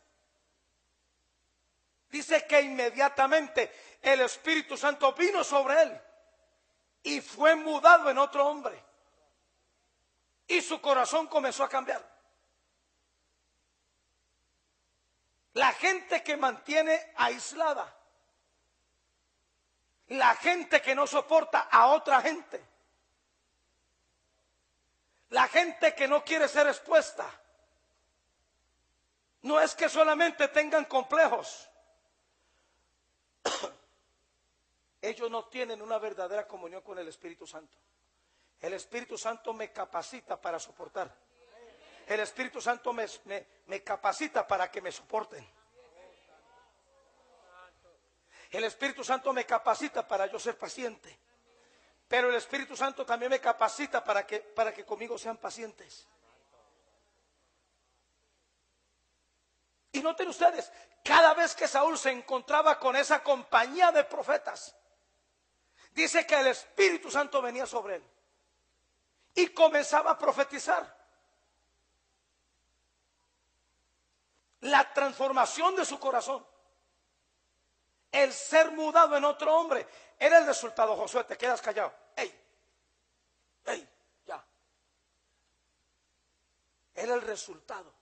dice que inmediatamente el Espíritu Santo vino sobre él y fue mudado en otro hombre. Y su corazón comenzó a cambiar. La gente que mantiene aislada, la gente que no soporta a otra gente, la gente que no quiere ser expuesta, no es que solamente tengan complejos. Ellos no tienen una verdadera comunión con el Espíritu Santo. El Espíritu Santo me capacita para soportar. El Espíritu Santo me capacita para que me soporten. El Espíritu Santo me capacita para yo ser paciente. Pero el Espíritu Santo también me capacita para que conmigo sean pacientes. Y noten ustedes, cada vez que Saúl se encontraba con esa compañía de profetas, dice que el Espíritu Santo venía sobre él y comenzaba a profetizar. La transformación de su corazón, el ser mudado en otro hombre, era el resultado. Josué, te quedas callado. ¡Ey! Ya. Era el resultado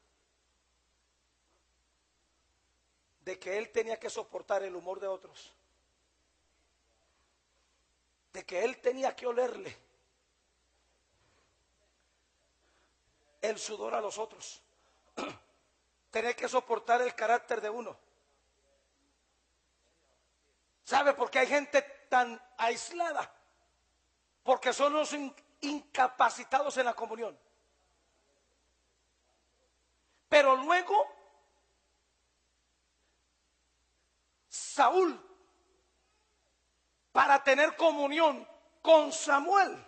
de que él tenía que soportar el humor de otros, de que él tenía que olerle el sudor a los otros, tener que soportar el carácter de uno. ¿Sabe por qué hay gente tan aislada? Porque son los incapacitados en la comunión. Pero luego Saúl, para tener comunión con Samuel,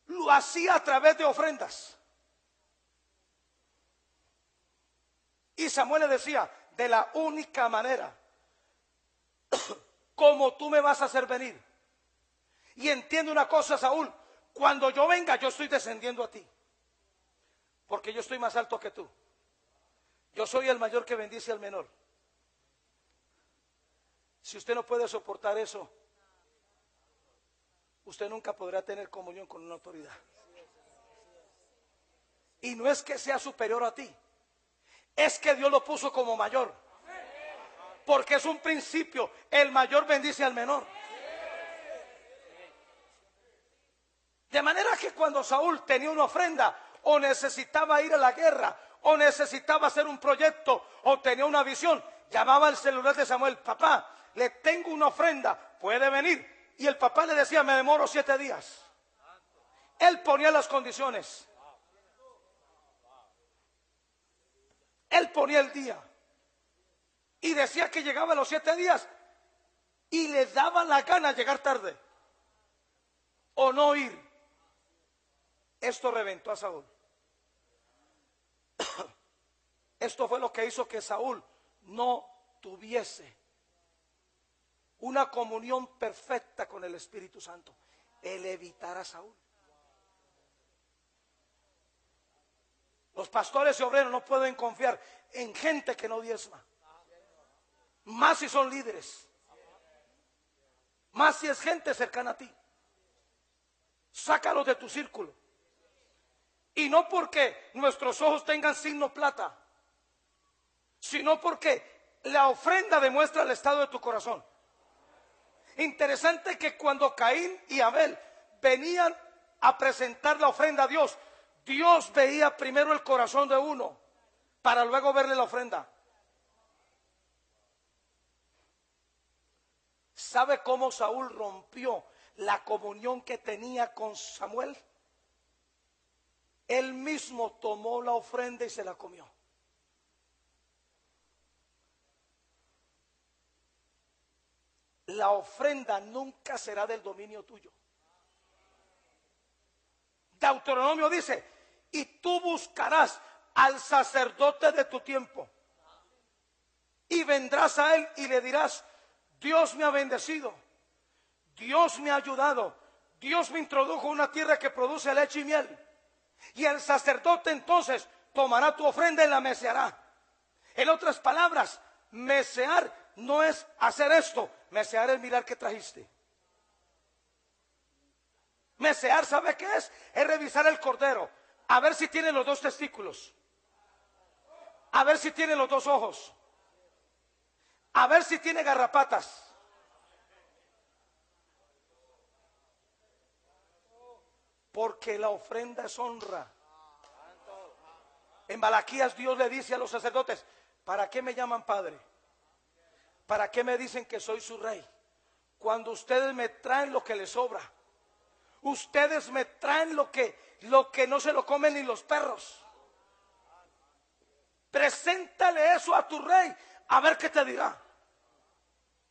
lo hacía a través de ofrendas. Y Samuel le decía: de la única manera como tú me vas a hacer venir. Y entiende una cosa, Saúl: cuando yo venga, yo estoy descendiendo a ti, porque yo estoy más alto que tú. Yo soy el mayor que bendice al menor. Si usted no puede soportar eso, usted nunca podrá tener comunión con una autoridad. Y no es que sea superior a ti, es que Dios lo puso como mayor, porque es un principio: el mayor bendice al menor. De manera que cuando Saúl tenía una ofrenda, o necesitaba ir a la guerra, o necesitaba hacer un proyecto, o tenía una visión, llamaba al celular de Samuel: papá, le tengo una ofrenda, puede venir. Y el papá le decía: me demoro 7 días. Él ponía las condiciones, él ponía el día, y decía que llegaba a los 7 días y le daba la gana llegar tarde o no ir. Esto reventó a Saúl. Esto fue lo que hizo que Saúl no tuviese una comunión perfecta con el Espíritu Santo. El evitar a Saúl. Los pastores y obreros no pueden confiar en gente que no diezma. Más si son líderes. Más si es gente cercana a ti. Sácalos de tu círculo. Y no porque nuestros ojos tengan signo plata, sino porque la ofrenda demuestra el estado de tu corazón. Interesante que cuando Caín y Abel venían a presentar la ofrenda a Dios, Dios veía primero el corazón de uno para luego verle la ofrenda. ¿Sabe cómo Saúl rompió la comunión que tenía con Samuel? Él mismo tomó la ofrenda y se la comió. La ofrenda nunca será del dominio tuyo. Deuteronomio dice: y tú buscarás al sacerdote de tu tiempo y vendrás a él y le dirás: Dios me ha bendecido, Dios me ha ayudado, Dios me introdujo a una tierra que produce leche y miel. Y el sacerdote entonces tomará tu ofrenda y la meseará. En otras palabras, mesear no es hacer esto. Mesear es mirar qué trajiste. Mesear, ¿sabe qué es? Es revisar el cordero, a ver si tiene los 2 testículos, a ver si tiene los 2 ojos, a ver si tiene garrapatas. Porque la ofrenda es honra. En Malaquías Dios le dice a los sacerdotes: ¿para qué me llaman padre? ¿Para qué me dicen que soy su rey? Cuando ustedes me traen lo que les sobra. Ustedes me traen lo que no se lo comen ni los perros. Preséntale eso a tu rey, a ver qué te dirá.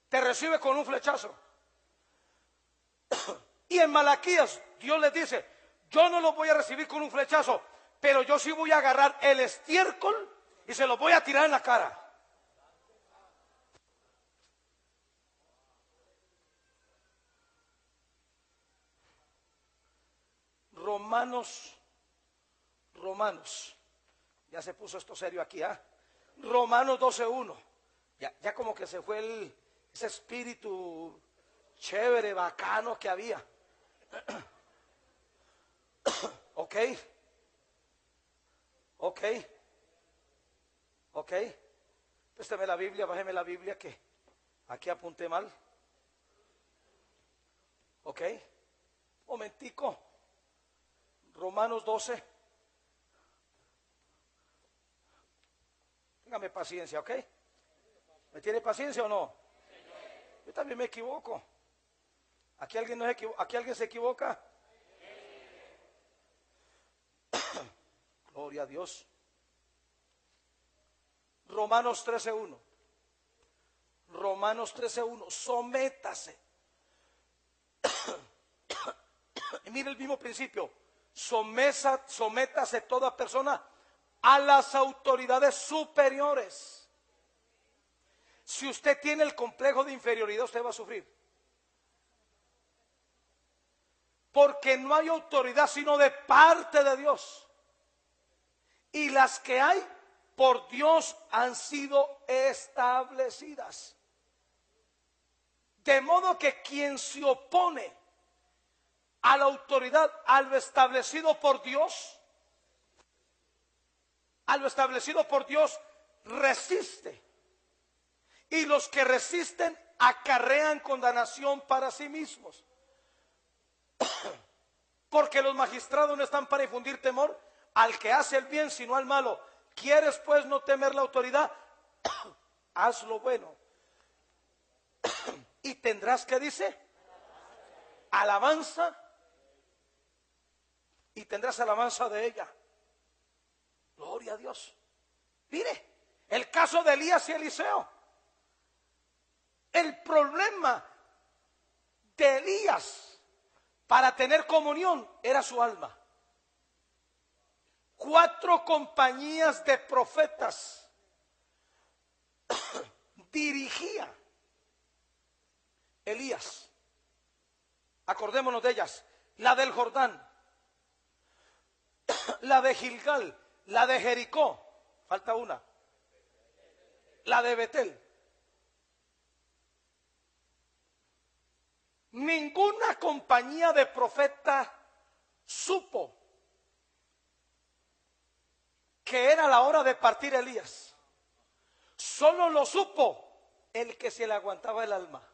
Te recibe con un flechazo. Y en Malaquías Dios les dice: yo no lo voy a recibir con un flechazo, pero yo sí voy a agarrar el estiércol y se lo voy a tirar en la cara. Romanos, ya se puso esto serio aquí, Romanos 12:1. Ya como que se fue ese espíritu chévere, bacano que había. Ok. Présteme la Biblia, bájeme la Biblia que aquí apunté mal. Ok. Momentico. Romanos 12. Téngame paciencia, ¿ok? ¿Me tiene paciencia o no? Yo también me equivoco. Aquí alguien no se equivoca. Aquí alguien se equivoca. Gloria a Dios. Romanos 13:1. Romanos 13:1. Sométase. Y mire el mismo principio. Sométase toda persona a las autoridades superiores. Si usted tiene el complejo de inferioridad, usted va a sufrir. Porque no hay autoridad sino de parte de Dios. Y las que hay por Dios han sido establecidas. De modo que quien se opone a la autoridad, a lo establecido por Dios, resiste. Y los que resisten acarrean condenación para sí mismos. Porque los magistrados no están para infundir temor al que hace el bien, sino al malo. ¿Quieres pues no temer la autoridad? Haz lo bueno. Y tendrás, ¿qué dice? Alabanza. Y tendrás alabanza de ella. Gloria a Dios. Mire, el caso de Elías y Eliseo. El problema de Elías para tener comunión era su alma. 4 compañías de profetas dirigía Elías. Acordémonos de ellas: la del Jordán, la de Gilgal, la de Jericó, falta una, la de Betel. Ninguna compañía de profeta supo que era la hora de partir Elías. Solo lo supo el que se le aguantaba el alma.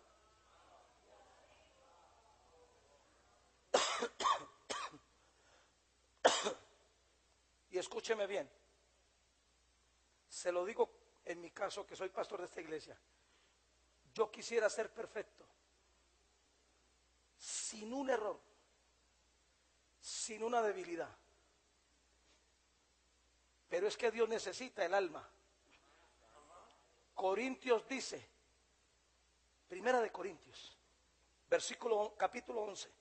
Y escúcheme bien, se lo digo en mi caso, que soy pastor de esta iglesia. Yo quisiera ser perfecto, sin un error, sin una debilidad. Pero es que Dios necesita el alma. Corintios dice, Primera de Corintios, capítulo 11,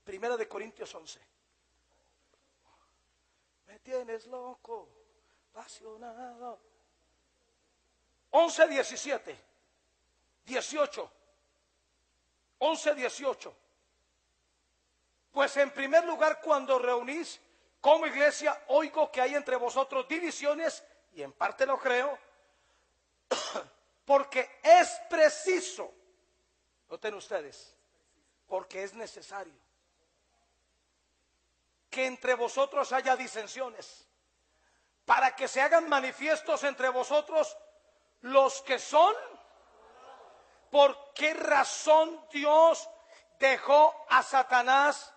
Primera de Corintios 11. Me tienes loco, apasionado. 11, 17, 18. 11, 18. Pues en primer lugar, cuando reunís como iglesia, oigo que hay entre vosotros divisiones, y en parte lo creo, porque es preciso, noten ustedes, porque es necesario que entre vosotros haya disensiones, para que se hagan manifiestos entre vosotros los que son. ¿Por qué razón Dios dejó a Satanás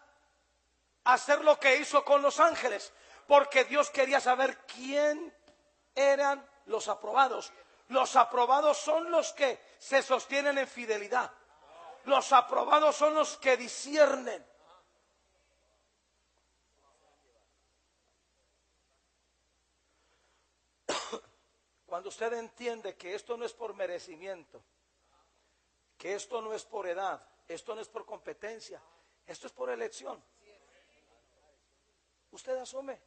hacer lo que hizo con los ángeles? Porque Dios quería saber quién eran los aprobados. Los aprobados son los que se sostienen en fidelidad. Los aprobados son los que disciernen. Cuando usted entiende que esto no es por merecimiento, que esto no es por edad, esto no es por competencia, esto es por elección, usted asume.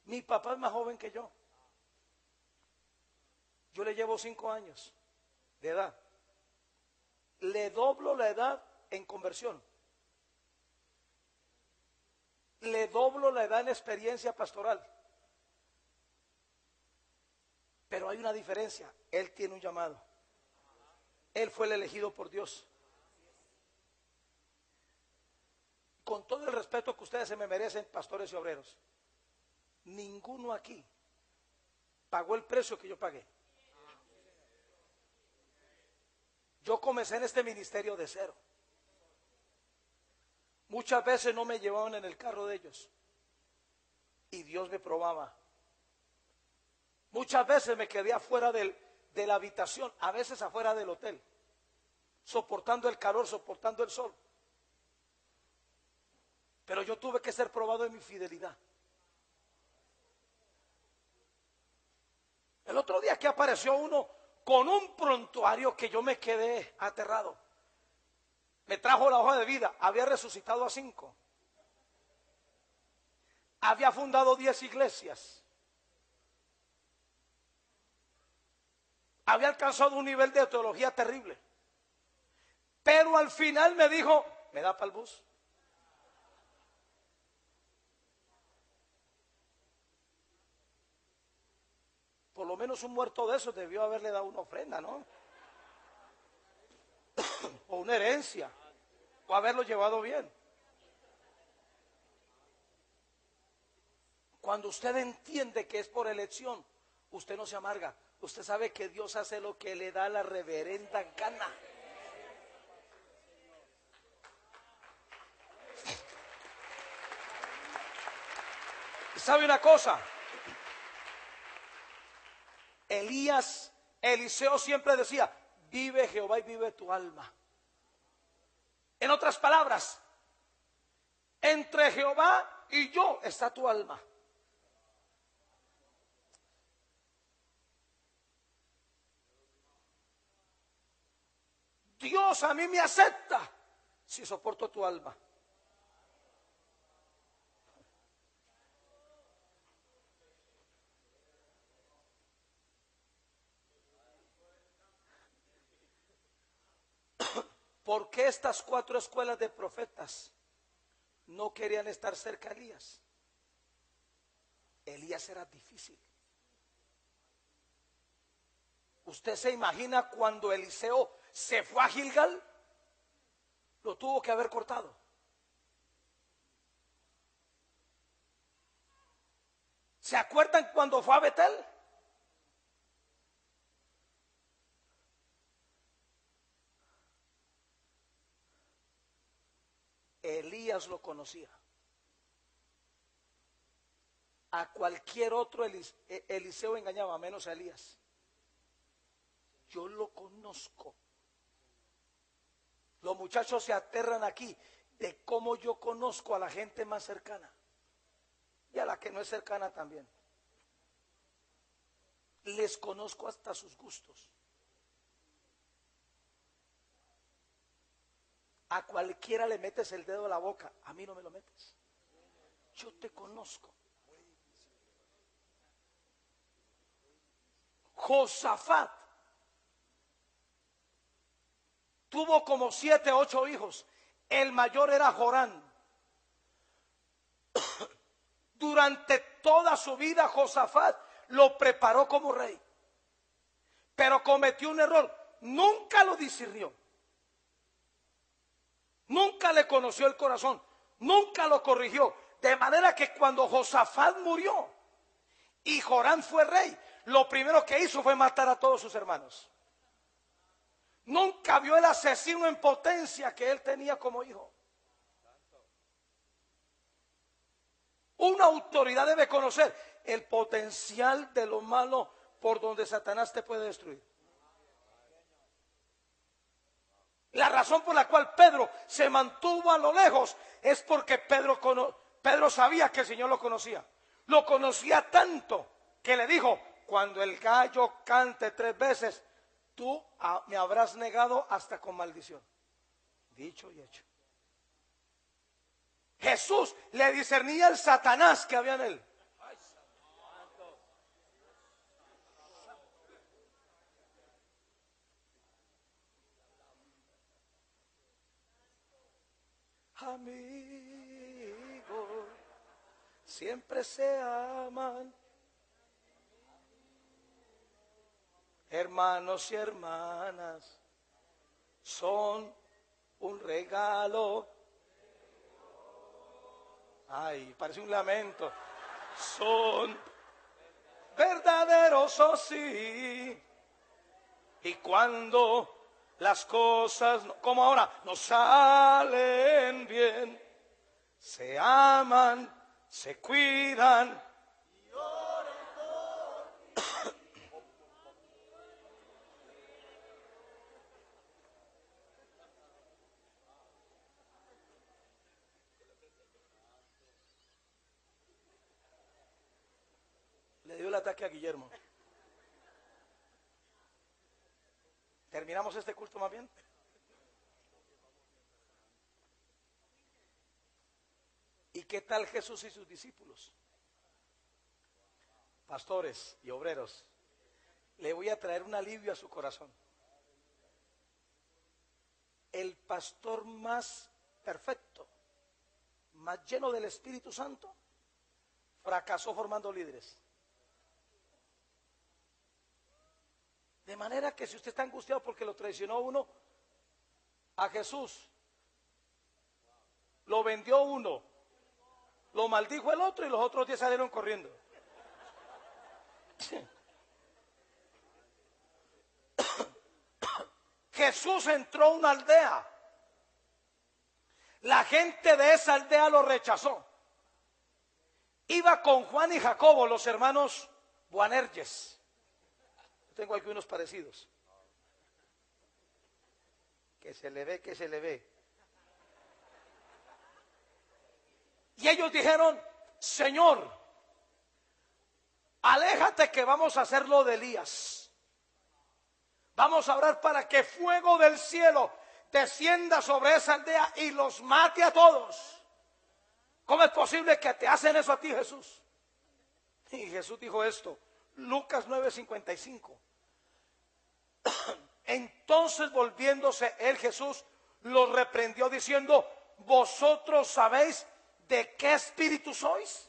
Mi papá es más joven que yo. Yo le llevo 5 años de edad. Le doblo la edad en conversión. Le doblo la edad en experiencia pastoral. Pero hay una diferencia. Él tiene un llamado. Él fue el elegido por Dios. Con todo el respeto que ustedes se me merecen, pastores y obreros, ninguno aquí pagó el precio que yo pagué. Yo comencé en este ministerio de cero. Muchas veces no me llevaban en el carro de ellos y Dios me probaba. Muchas veces me quedé afuera de la habitación, a veces afuera del hotel, soportando el calor, soportando el sol. Pero yo tuve que ser probado en mi fidelidad. El otro día que apareció uno con un prontuario que yo me quedé aterrado. Me trajo la hoja de vida, había resucitado a 5. Había fundado 10 iglesias. Había alcanzado un nivel de teología terrible. Pero al final me dijo, ¿me da para el bus? Por lo menos un muerto de esos debió haberle dado una ofrenda, ¿no? O una herencia, o haberlo llevado bien. Cuando usted entiende que es por elección, usted no se amarga. Usted sabe que Dios hace lo que le da la reverenda gana. ¿Sabe una cosa? Eliseo siempre decía, vive Jehová y vive tu alma. En otras palabras, entre Jehová y yo está tu alma. Dios a mí me acepta si soporto tu alma. ¿Por qué estas 4 escuelas de profetas no querían estar cerca de Elías? Elías era difícil. ¿Usted se imagina cuando Eliseo se fue a Gilgal? Lo tuvo que haber cortado. ¿Se acuerdan cuando fue a Betel? Elías lo conocía. A cualquier otro Eliseo engañaba, menos a Elías. Yo lo conozco. Los muchachos se aterran aquí de cómo yo conozco a la gente más cercana y a la que no es cercana también. Les conozco hasta sus gustos. A cualquiera le metes el dedo a la boca, a mí no me lo metes. Yo te conozco. Josafat tuvo como 7, 8 hijos. El mayor era Jorán. Durante toda su vida Josafat lo preparó como rey, pero cometió un error. Nunca lo discernió. Nunca le conoció el corazón. Nunca lo corrigió. De manera que cuando Josafat murió y Jorán fue rey, lo primero que hizo fue matar a todos sus hermanos. Nunca vio el asesino en potencia que él tenía como hijo. Una autoridad debe conocer el potencial de lo malo por donde Satanás te puede destruir. La razón por la cual Pedro se mantuvo a lo lejos es porque Pedro sabía que el Señor lo conocía. Lo conocía tanto que le dijo: cuando el gallo cante 3 veces, tú me habrás negado hasta con maldición. Dicho y hecho. Jesús le discernía el Satanás que había en él. Amigo, siempre se aman. Hermanos y hermanas, son un regalo. Ay, parece un lamento. Son verdaderos, oh sí. Y cuando las cosas, como ahora, no salen bien, se aman, se cuidan. Le dio el ataque a Guillermo. ¿Terminamos este culto más bien? ¿Y qué tal Jesús y sus discípulos? Pastores y obreros, le voy a traer un alivio a su corazón. El pastor más perfecto, más lleno del Espíritu Santo, fracasó formando líderes. De manera que si usted está angustiado porque lo traicionó uno, a Jesús lo vendió uno, lo maldijo el otro y los otros 10 salieron corriendo. Jesús entró a una aldea. La gente de esa aldea lo rechazó. Iba con Juan y Jacobo, los hermanos Boanerges. Tengo aquí unos parecidos. Que se le ve, que se le ve. Y ellos dijeron: Señor, aléjate que vamos a hacer lo de Elías. Vamos a orar para que fuego del cielo descienda sobre esa aldea y los mate a todos. ¿Cómo es posible que te hacen eso a ti, Jesús? Y Jesús dijo esto, Lucas 9:55. Entonces volviéndose él, Jesús, los reprendió diciendo: ¿vosotros sabéis de qué espíritu sois?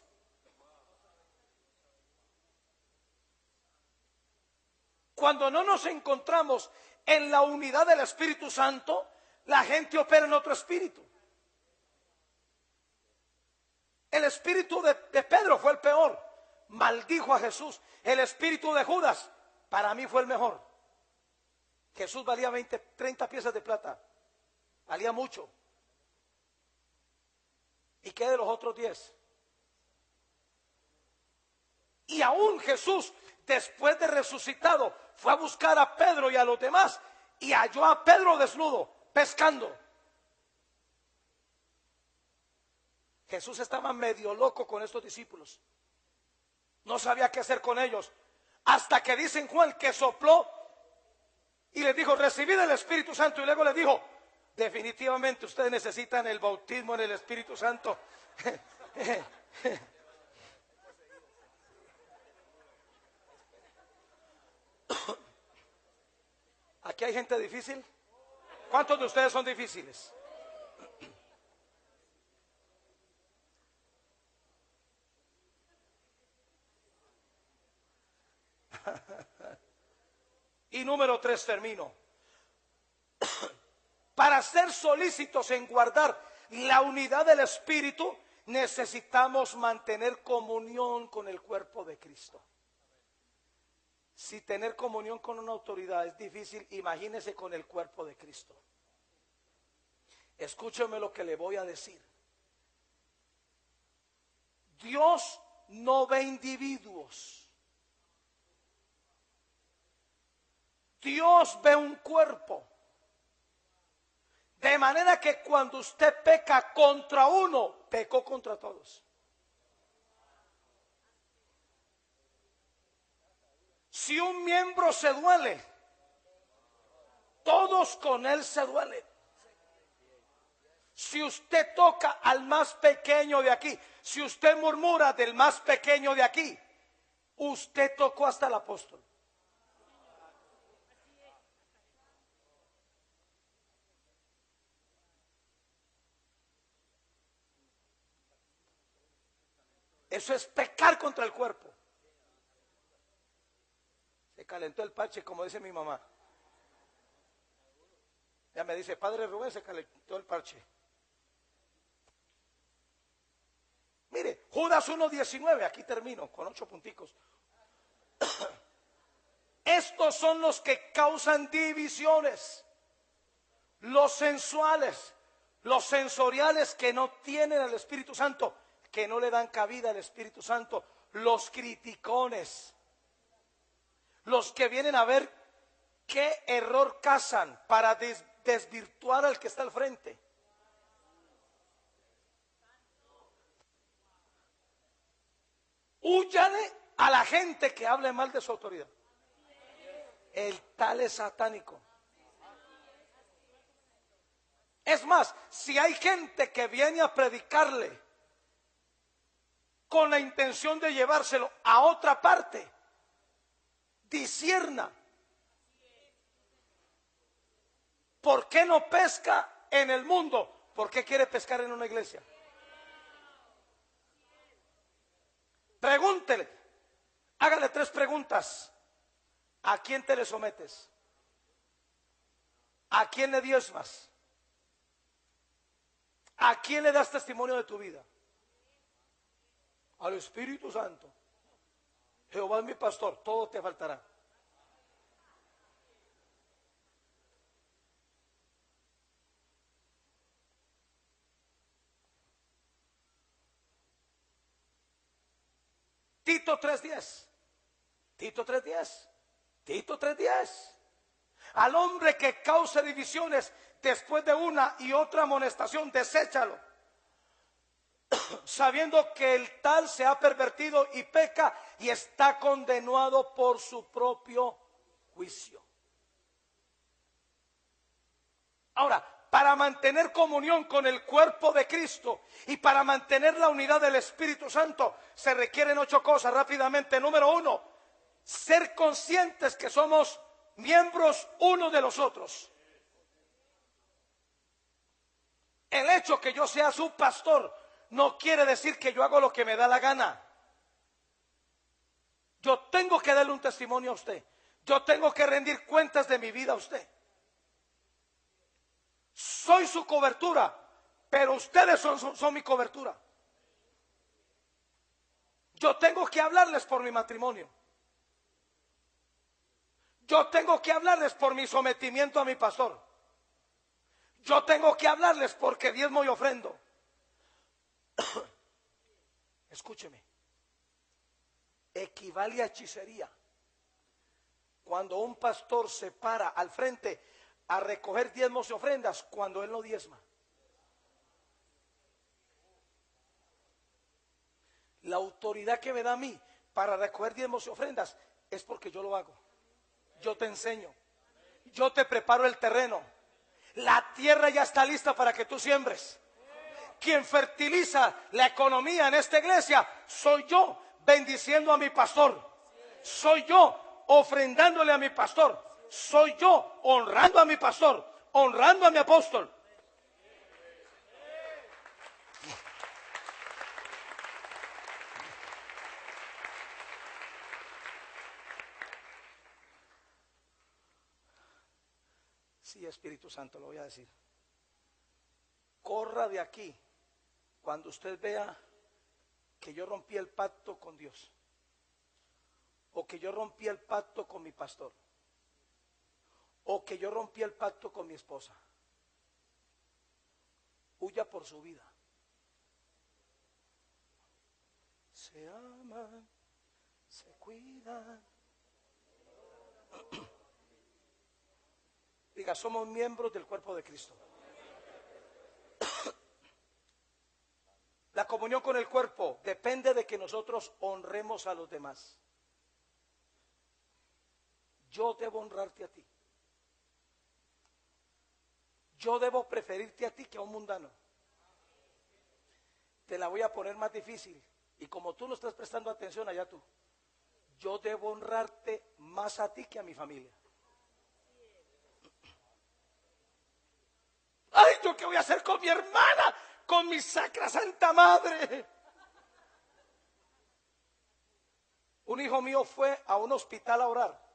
Cuando no nos encontramos en la unidad del Espíritu Santo, la gente opera en otro espíritu. El espíritu de Pedro fue el peor, maldijo a Jesús. El espíritu de Judas, para mí, fue el mejor. Jesús valía 30 piezas de plata, valía mucho. ¿Y qué de los otros 10? Y aún Jesús, después de resucitado, fue a buscar a Pedro y a los demás y halló a Pedro desnudo, pescando. Jesús estaba medio loco con estos discípulos. No sabía qué hacer con ellos. Hasta que dice en Juan que sopló y les dijo: recibid el Espíritu Santo. Y luego les dijo: definitivamente ustedes necesitan el bautismo en el Espíritu Santo. ¿Aquí hay gente difícil? ¿Cuántos de ustedes son difíciles? Y número 3, termino. Para ser solícitos en guardar la unidad del Espíritu, necesitamos mantener comunión con el cuerpo de Cristo. Si tener comunión con una autoridad es difícil, imagínese con el cuerpo de Cristo. Escúcheme lo que le voy a decir. Dios no ve individuos. Dios ve un cuerpo. De manera que cuando usted peca contra uno, pecó contra todos. Si un miembro se duele, todos con él se duelen. Si usted toca al más pequeño de aquí, si usted murmura del más pequeño de aquí, usted tocó hasta el apóstol. Eso es pecar contra el cuerpo. Se calentó el parche, como dice mi mamá. Ya me dice: padre Rubén, se calentó el parche. Mire, Judas 1:19, aquí termino con 8 punticos. Estos son los que causan divisiones, los sensuales, los sensoriales que no tienen al Espíritu Santo, que no le dan cabida al Espíritu Santo, los criticones, los que vienen a ver qué error cazan para desvirtuar al que está al frente. Húyale a la gente que hable mal de su autoridad. El tal es satánico. Es más, si hay gente que viene a predicarle con la intención de llevárselo a otra parte, discierna. ¿Por qué no pesca en el mundo? ¿Por qué quiere pescar en una iglesia? Pregúntele, hágale 3 preguntas. ¿A quién te le sometes? ¿A quién le diezmas? ¿A quién le das testimonio de tu vida? Al Espíritu Santo. Jehová es mi pastor, todo te faltará. Tito 3:10. Tito 3:10. Tito 3:10. Al hombre que cause divisiones después de una y otra amonestación, deséchalo, sabiendo que el tal se ha pervertido y peca y está condenado por su propio juicio. Ahora, para mantener comunión con el cuerpo de Cristo y para mantener la unidad del Espíritu Santo, se requieren 8 cosas rápidamente. Número 1, ser conscientes que somos miembros unos de los otros. El hecho que yo sea su pastor no quiere decir que yo hago lo que me da la gana. Yo tengo que darle un testimonio a usted. Yo tengo que rendir cuentas de mi vida a usted. Soy su cobertura, pero ustedes son mi cobertura. Yo tengo que hablarles por mi matrimonio. Yo tengo que hablarles por mi sometimiento a mi pastor. Yo tengo que hablarles porque diezmo y ofrendo. Escúcheme. Equivale a hechicería cuando un pastor se para al frente a recoger diezmos y ofrendas cuando él no diezma. La autoridad que me da a mí para recoger diezmos y ofrendas es porque yo lo hago. Yo te enseño, yo te preparo el terreno. La tierra ya está lista para que tú siembres. Quien fertiliza la economía en esta iglesia soy yo, bendiciendo a mi pastor. Soy yo ofrendándole a mi pastor. Soy yo honrando a mi pastor, honrando a mi apóstol. Sí, Espíritu Santo, lo voy a decir. Corra de aquí cuando usted vea que yo rompí el pacto con Dios, o que yo rompí el pacto con mi pastor, o que yo rompí el pacto con mi esposa. Huya por su vida. Se aman, se cuidan. Diga, somos miembros del cuerpo de Cristo. La comunión con el cuerpo depende de que nosotros honremos a los demás. Yo debo honrarte a ti. Yo debo preferirte a ti que a un mundano. Te la voy a poner más difícil. Y como tú no estás prestando atención, allá tú. Yo debo honrarte más a ti que a mi familia. Ay, ¿yo qué voy a hacer con mi hermana? Con mi sacra santa madre. Un hijo mío fue a un hospital a orar.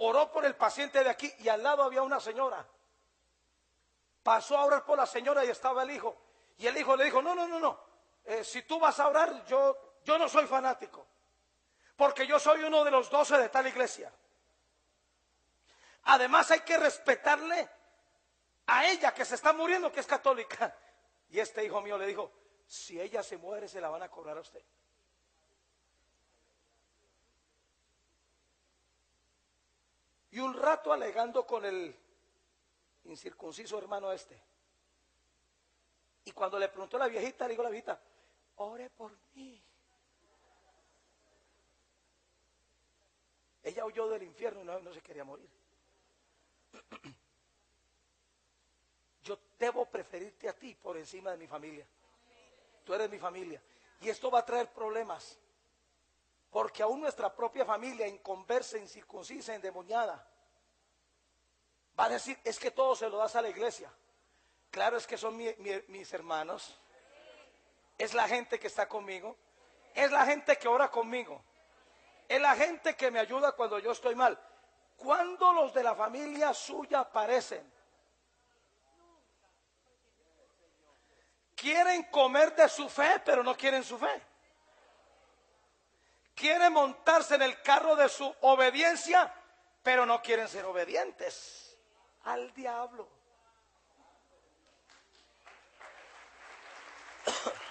Oró por el paciente de aquí y al lado había una señora. Pasó a orar por la señora y estaba el hijo. Y el hijo le dijo, no. Si tú vas a orar, yo no soy fanático. Porque yo soy uno de los 12 de tal iglesia. Además hay que respetarle a ella que se está muriendo, que es católica. Y este hijo mío le dijo, si ella se muere se la van a cobrar a usted. Y un rato alegando con el incircunciso hermano este. Y cuando le preguntó a la viejita, le dijo a la viejita, ore por mí. Ella huyó del infierno y no se quería morir. Yo debo preferirte a ti por encima de mi familia. Tú eres mi familia. Y esto va a traer problemas. Porque aún nuestra propia familia, inconversa, incircuncisa, endemoniada, va a decir, es que todo se lo das a la iglesia. Claro, es que son mis hermanos. Es la gente que está conmigo. Es la gente que ora conmigo. Es la gente que me ayuda cuando yo estoy mal. Cuando los de la familia suya aparecen, quieren comer de su fe, pero no quieren su fe. Quieren montarse en el carro de su obediencia, pero no quieren ser obedientes al diablo.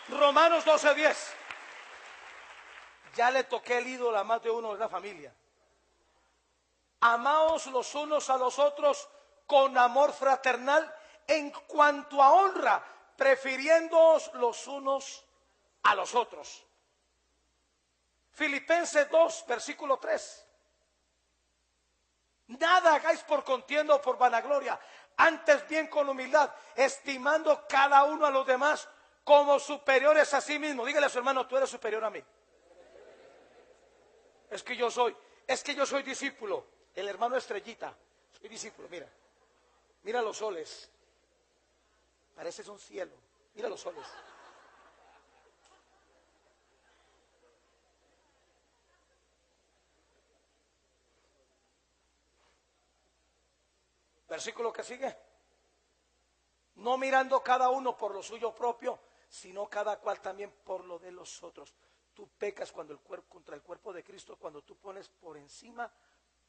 Romanos 12:10. Ya le toqué el ídolo a más de uno de la familia. Amaos los unos a los otros con amor fraternal, en cuanto a honra, prefiriéndoos los unos a los otros. Filipenses 2, versículo 3. Nada hagáis por contienda o por vanagloria, antes bien con humildad, estimando cada uno a los demás como superiores a sí mismo. Dígale a su hermano, tú eres superior a mí. Es que yo soy discípulo. El hermano Estrellita, soy discípulo, mira. Mira los soles. Pareces un cielo. Mira los soles. Versículo que sigue. No mirando cada uno por lo suyo propio, sino cada cual también por lo de los otros. Tú pecas contra el cuerpo de Cristo cuando tú pones por encima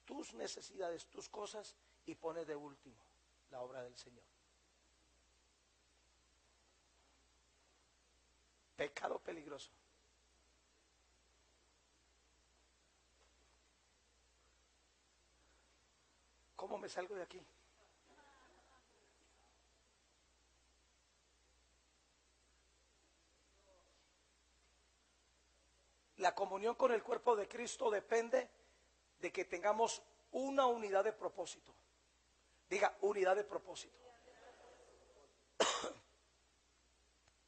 tus necesidades, tus cosas, y pones de último la obra del Señor. Pecado peligroso. ¿Cómo me salgo de aquí? La comunión con el cuerpo de Cristo depende de que tengamos una unidad de propósito. Diga, unidad de propósito.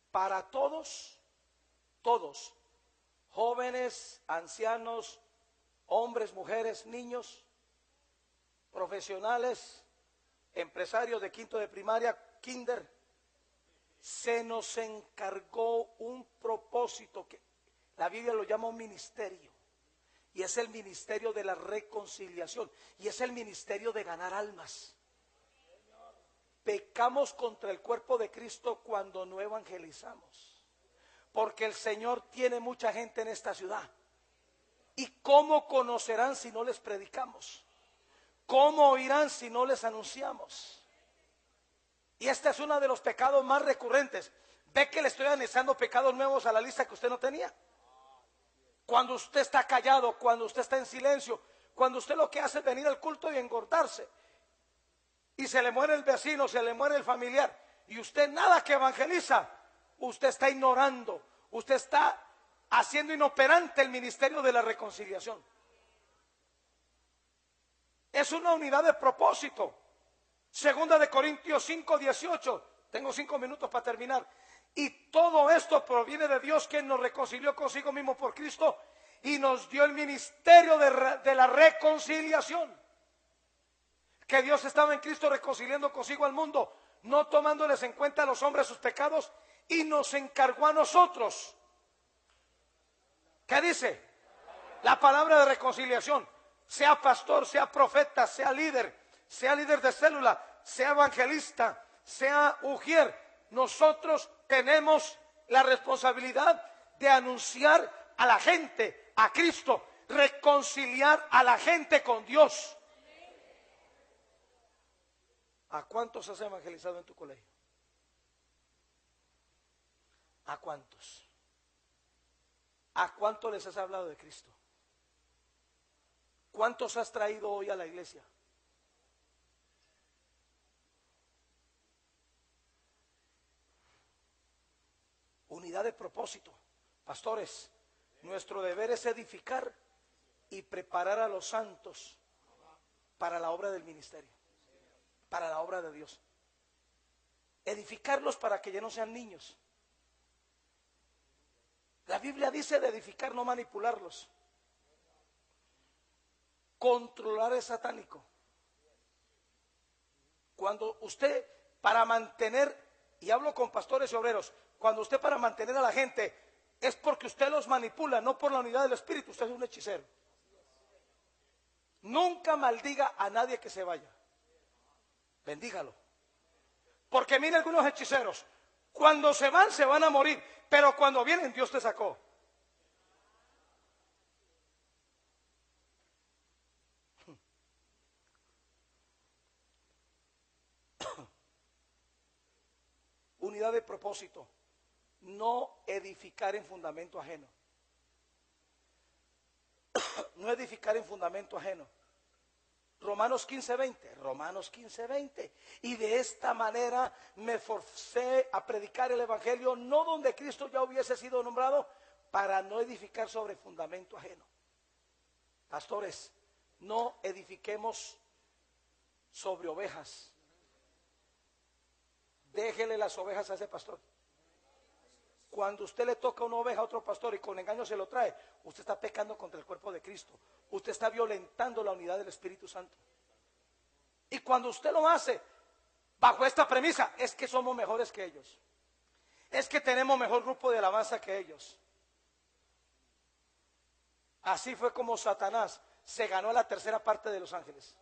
Para todos, jóvenes, ancianos, hombres, mujeres, niños, profesionales, empresarios de quinto de primaria, kinder, se nos encargó un propósito que la Biblia lo llama un ministerio, y es el ministerio de la reconciliación, y es el ministerio de ganar almas. Pecamos contra el cuerpo de Cristo cuando no evangelizamos, porque el Señor tiene mucha gente en esta ciudad. ¿Y cómo conocerán si no les predicamos? ¿Cómo oirán si no les anunciamos? Y este es uno de los pecados más recurrentes. Ve que le estoy anexando pecados nuevos a la lista que usted no tenía. Cuando usted está callado, cuando usted está en silencio, cuando usted lo que hace es venir al culto y engordarse, y se le muere el vecino, se le muere el familiar, y usted nada que evangeliza, usted está ignorando, usted está haciendo inoperante el ministerio de la reconciliación. Es una unidad de propósito. Segunda de Corintios 5:18. Tengo 5 minutos para terminar. Y todo esto proviene de Dios, quien nos reconcilió consigo mismo por Cristo y nos dio el ministerio de la reconciliación. Que Dios estaba en Cristo reconciliando consigo al mundo, no tomándoles en cuenta a los hombres sus pecados, y nos encargó a nosotros. ¿Qué dice? La palabra de reconciliación. Sea pastor, sea profeta, sea líder de célula, sea evangelista, sea ujier, nosotros tenemos la responsabilidad de anunciar a la gente, a Cristo, reconciliar a la gente con Dios. ¿A cuántos has evangelizado en tu colegio? ¿A cuántos? ¿A cuántos les has hablado de Cristo? ¿Cuántos has traído hoy a la iglesia? Unidad de propósito. Pastores, nuestro deber es edificar y preparar a los santos para la obra del ministerio, para la obra de Dios. Edificarlos para que ya no sean niños. La Biblia dice de edificar, no manipularlos. Controlar es satánico. Cuando usted, para mantener, y hablo con pastores y obreros, cuando usted para mantener a la gente, es porque usted los manipula, no por la unidad del Espíritu. Usted es un hechicero. Nunca maldiga a nadie que se vaya. Bendígalo. Porque mire, algunos hechiceros, cuando se van a morir, pero cuando vienen, Dios te sacó. Unidad de propósito. No edificar en fundamento ajeno. No edificar en fundamento ajeno. Romanos 15:20. Romanos 15:20. Y de esta manera me forcé a predicar el evangelio, no donde Cristo ya hubiese sido nombrado, para no edificar sobre fundamento ajeno. Pastores, no edifiquemos sobre ovejas. Déjele las ovejas a ese pastor. Cuando usted le toca una oveja a otro pastor y con engaño se lo trae, usted está pecando contra el cuerpo de Cristo. Usted está violentando la unidad del Espíritu Santo. Y cuando usted lo hace bajo esta premisa, es que somos mejores que ellos. Es que tenemos mejor grupo de alabanza que ellos. Así fue como Satanás se ganó la tercera parte de los ángeles.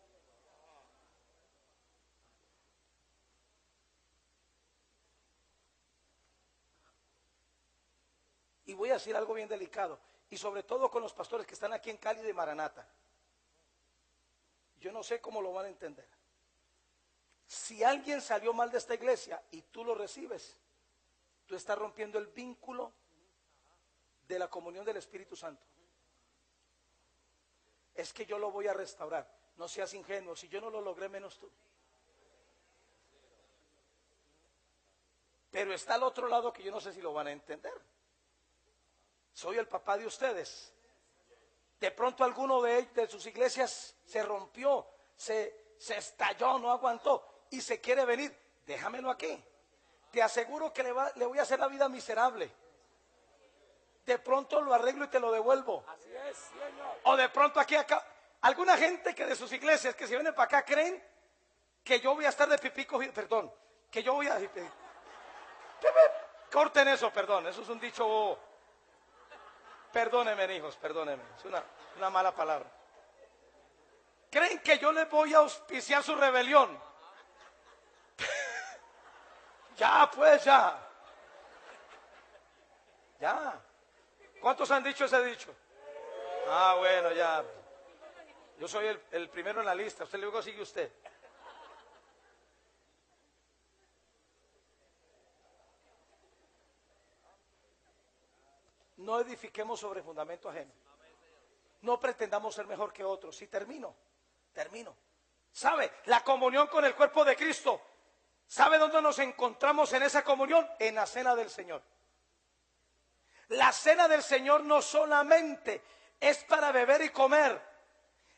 Y voy a decir algo bien delicado, y sobre todo con los pastores que están aquí en Cali de Maranata. Yo no sé cómo lo van a entender. Si alguien salió mal de esta iglesia y tú lo recibes, tú estás rompiendo el vínculo de la comunión del Espíritu Santo. Es que yo lo voy a restaurar. No seas ingenuo, si yo no lo logré, menos tú. Pero está al otro lado que yo no sé si lo van a entender. Soy el papá de ustedes. De pronto alguno de sus iglesias se rompió, se estalló, no aguantó y se quiere venir. Déjamelo aquí. Te aseguro que le voy a hacer la vida miserable. De pronto lo arreglo y te lo devuelvo. Así es, Señor. O de pronto acá. Alguna gente que de sus iglesias que se vienen para acá creen que yo voy a estar de pipico, perdón, que yo voy a... Corten eso, perdón, eso es un dicho... Perdónenme, hijos, perdónenme, es una mala palabra. ¿Creen que yo les voy a auspiciar su rebelión? Ya, pues, ya. Ya. ¿Cuántos han dicho ese dicho? Ah, bueno, ya. Yo soy el primero en la lista, usted luego sigue usted. No edifiquemos sobre fundamento ajeno. No pretendamos ser mejor que otros. Si termino. ¿Sabe? La comunión con el cuerpo de Cristo. ¿Sabe dónde nos encontramos en esa comunión? En la cena del Señor. La cena del Señor no solamente es para beber y comer.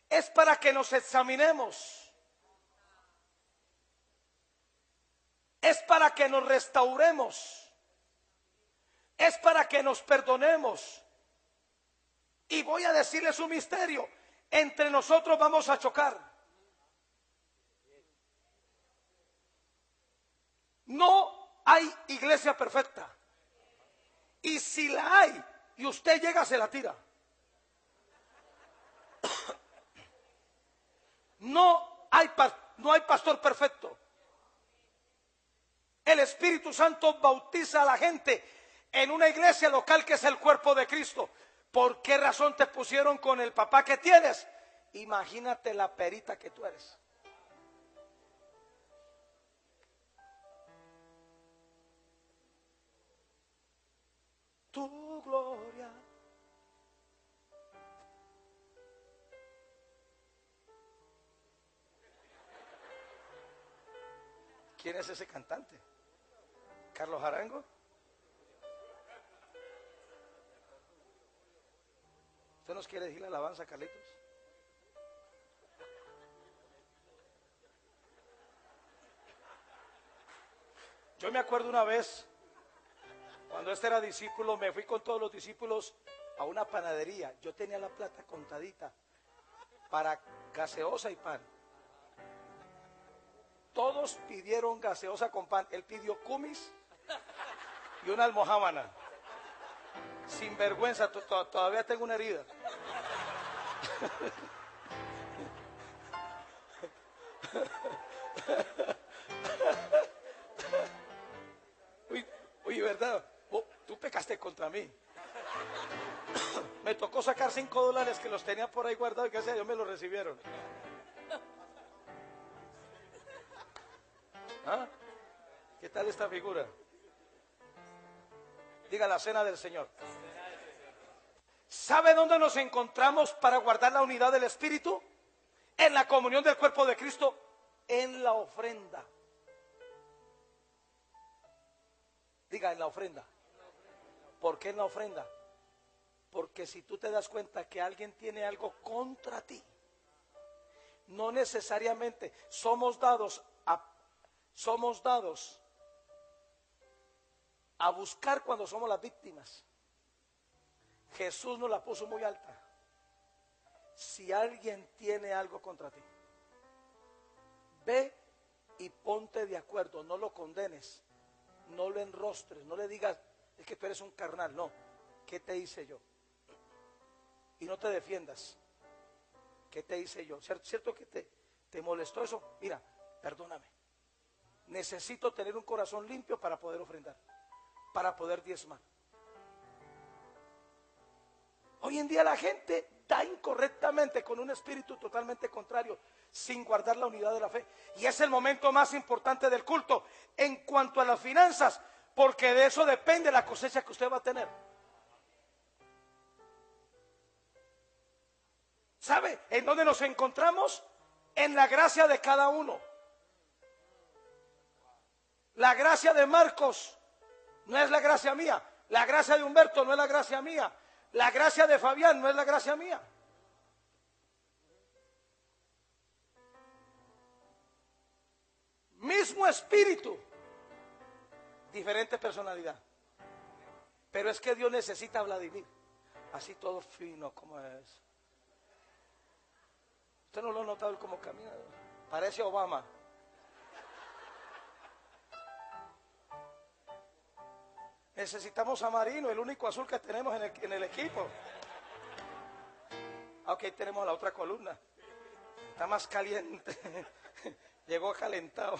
Es para que nos examinemos. Es para que nos restauremos. Es para que nos perdonemos. Y voy a decirles un misterio. Entre nosotros vamos a chocar. No hay iglesia perfecta. Y si la hay, y usted llega, se la tira. No hay pastor perfecto. El Espíritu Santo bautiza a la gente en una iglesia local que es el cuerpo de Cristo. ¿Por qué razón te pusieron con el papá que tienes? Imagínate la perita que tú eres. Tu gloria. ¿Quién es ese cantante? ¿Carlos Arango? ¿Usted nos quiere decir la alabanza, Carlitos? Yo me acuerdo una vez, cuando este era discípulo, me fui con todos los discípulos a una panadería. Yo tenía la plata contadita para gaseosa y pan. Todos pidieron gaseosa con pan. Él pidió kumis y una almojábana. Sin vergüenza, todavía tengo una herida. Uy, ¿verdad? Tú pecaste contra mí. Me tocó sacar $5 que los tenía por ahí guardados y gracias a Dios me los recibieron. ¿Ah? ¿Qué tal esta figura? Diga la cena del Señor. ¿Sabe dónde nos encontramos para guardar la unidad del Espíritu? En la comunión del cuerpo de Cristo, en la ofrenda. Diga, en la ofrenda. ¿Por qué en la ofrenda? Porque si tú te das cuenta que alguien tiene algo contra ti, No necesariamente somos dados a buscar cuando somos las víctimas. Jesús nos la puso muy alta. Si alguien tiene algo contra ti, ve y ponte de acuerdo, no lo condenes, no lo enrostres, no le digas, es que tú eres un carnal, no, ¿qué te hice yo? Y no te defiendas, ¿qué te hice yo? ¿Cierto que te molestó eso? Mira, perdóname, necesito tener un corazón limpio para poder ofrendar, para poder diezmar. Hoy en día la gente da incorrectamente con un espíritu totalmente contrario, sin guardar la unidad de la fe. Y es el momento más importante del culto en cuanto a las finanzas, porque de eso depende la cosecha que usted va a tener. ¿Sabe en dónde nos encontramos? En la gracia de cada uno. La gracia de Marcos no es la gracia mía. La gracia de Humberto no es la gracia mía. La gracia de Fabián no es la gracia mía. Mismo espíritu, diferente personalidad. Pero es que Dios necesita a Vladimir, así todo fino como es. Usted no lo ha notado como camina, parece Obama. Necesitamos a Marino, el único azul que tenemos en el equipo. Ok, tenemos la otra columna. Está más caliente. Llegó calentado.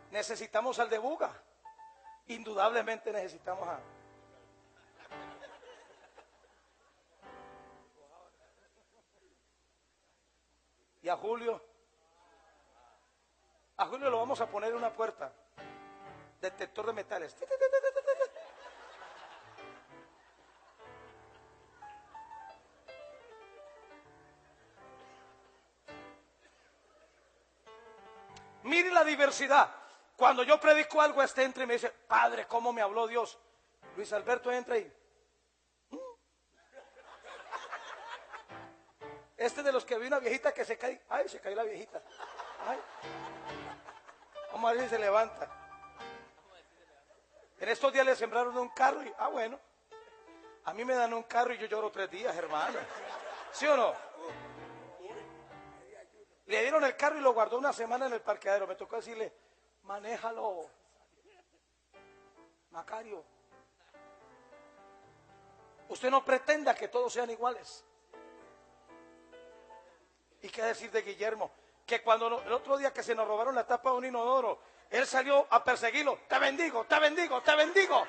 Necesitamos al de Buga. Indudablemente necesitamos a... Y a Julio. A Julio lo vamos a poner en una puerta. Detector de metales. Mire la diversidad. Cuando yo predico algo, este entra y me dice, Padre, ¿cómo me habló Dios? Luis Alberto entra y... Este de los que vi una viejita que se cae. Ay, se cayó la viejita. Ay. Vamos a ver si se levanta. En estos días le sembraron un carro y, bueno, a mí me dan un carro y yo lloro 3 días, hermano. ¿Sí o no? Le dieron el carro y lo guardó una semana en el parqueadero. Me tocó decirle, manéjalo, Macario. Usted no pretenda que todos sean iguales. ¿Y qué decir de Guillermo? Que cuando el otro día que se nos robaron la tapa de un inodoro, él salió a perseguirlo. Te bendigo, te bendigo, te bendigo.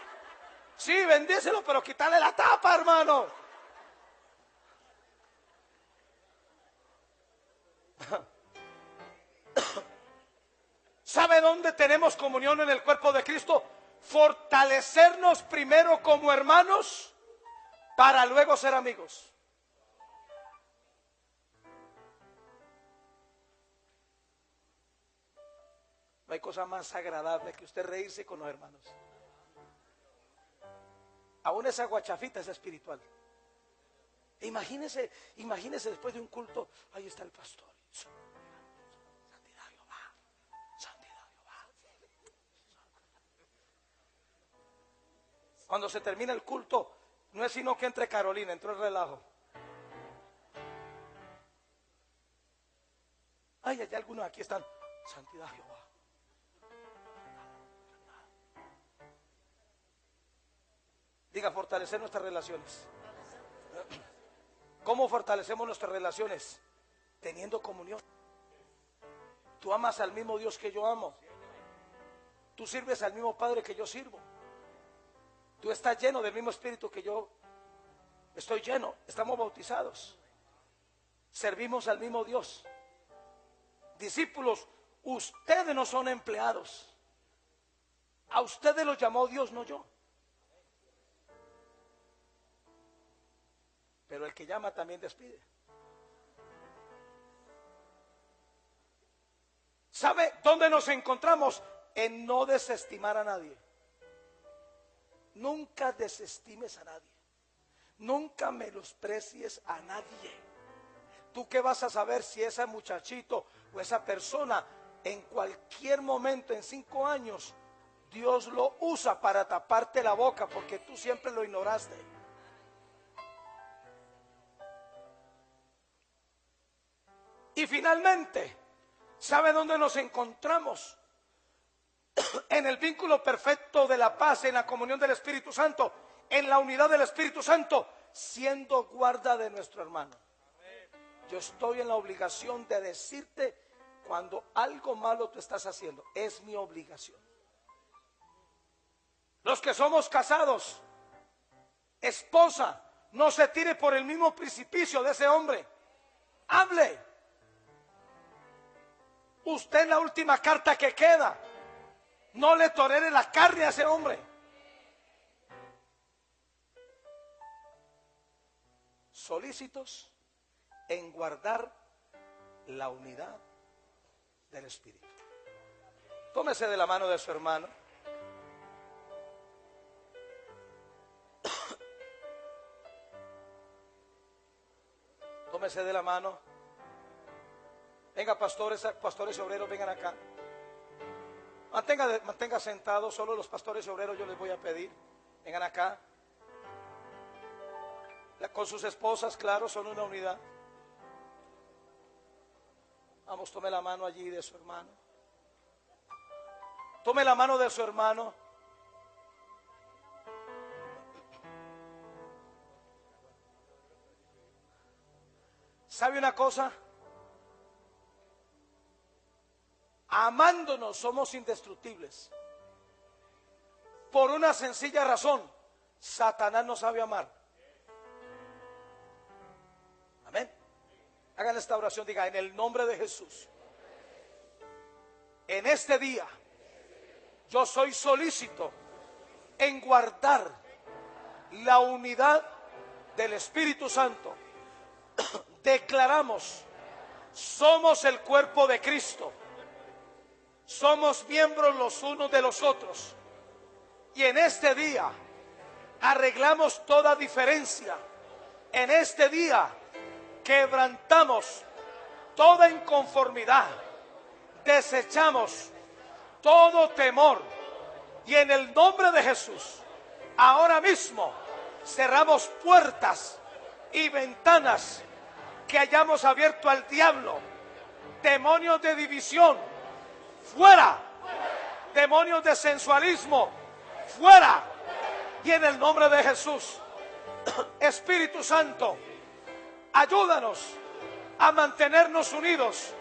Sí, bendícelo, pero quítale la tapa, hermano. ¿Sabe dónde tenemos comunión en el cuerpo de Cristo? Fortalecernos primero como hermanos para luego ser amigos. No hay cosa más agradable que usted reírse con los hermanos. Aún esa guachafita es espiritual. Imagínese después de un culto, ahí está el pastor. Santidad Jehová, santidad Jehová. Cuando se termina el culto, no es sino que entre Carolina, entró el relajo. Ay, hay algunos aquí están, santidad Jehová. Diga, fortalecer nuestras relaciones. ¿Cómo fortalecemos nuestras relaciones? Teniendo comunión. Tú amas al mismo Dios que yo amo. Tú sirves al mismo Padre que yo sirvo. Tú estás lleno del mismo Espíritu que yo estoy lleno. Estamos bautizados. Servimos al mismo Dios. Discípulos, ustedes no son empleados. A ustedes los llamó Dios, no yo. Pero el que llama también despide. ¿Sabe dónde nos encontramos? En no desestimar a nadie. Nunca desestimes a nadie. Nunca menosprecies a nadie. ¿Tú qué vas a saber si ese muchachito o esa persona en cualquier momento, en 5 años, Dios lo usa para taparte la boca porque tú siempre lo ignoraste? Y finalmente, ¿sabe dónde nos encontramos? En el vínculo perfecto de la paz, en la comunión del Espíritu Santo, en la unidad del Espíritu Santo, siendo guarda de nuestro hermano. Yo estoy en la obligación de decirte cuando algo malo tú estás haciendo. Es mi obligación. Los que somos casados, esposa, no se tire por el mismo precipicio de ese hombre. Hable. Usted es la última carta que queda. No le tolere la carne a ese hombre. Solícitos en guardar la unidad del Espíritu. Tómese de la mano de su hermano. Tómese de la mano. Venga, pastores y obreros, vengan acá. Mantenga sentados, solo los pastores y obreros yo les voy a pedir. Vengan acá. Con sus esposas, claro, son una unidad. Vamos, tome la mano allí de su hermano. Tome la mano de su hermano. ¿Sabe una cosa? Amándonos somos indestructibles. Por una sencilla razón: Satanás no sabe amar. Amén. Hagan esta oración, diga: en el nombre de Jesús, en este día yo soy solícito en guardar la unidad del Espíritu Santo. Declaramos: somos el cuerpo de Cristo. Somos miembros los unos de los otros. Y en este día arreglamos toda diferencia. En este día quebrantamos toda inconformidad. Desechamos todo temor. Y en el nombre de Jesús, ahora mismo cerramos puertas y ventanas que hayamos abierto al diablo. Demonios de división, fuera. Demonios de sensualismo, fuera. Y en el nombre de Jesús, Espíritu Santo, ayúdanos a mantenernos unidos.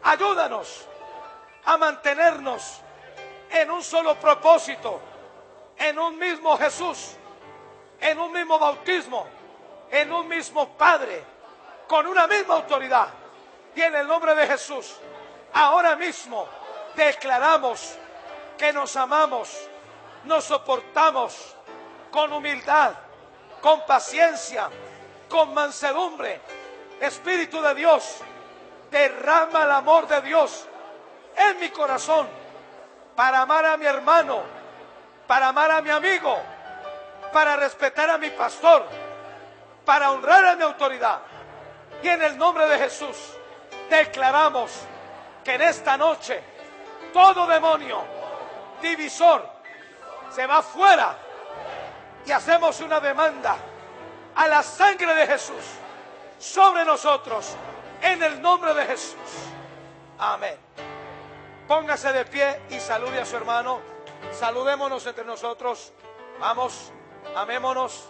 Ayúdanos a mantenernos en un solo propósito, en un mismo Jesús, en un mismo bautismo, en un mismo Padre, con una misma autoridad. Y en el nombre de Jesús, ahora mismo declaramos que nos amamos, nos soportamos con humildad, con paciencia, con mansedumbre. Espíritu de Dios, derrama el amor de Dios en mi corazón para amar a mi hermano, para amar a mi amigo, para respetar a mi pastor, para honrar a mi autoridad. Y en el nombre de Jesús declaramos que en esta noche todo demonio divisor se va fuera y hacemos una demanda a la sangre de Jesús sobre nosotros, en el nombre de Jesús. Amén. Póngase de pie y salude a su hermano. Saludémonos entre nosotros. Vamos, amémonos.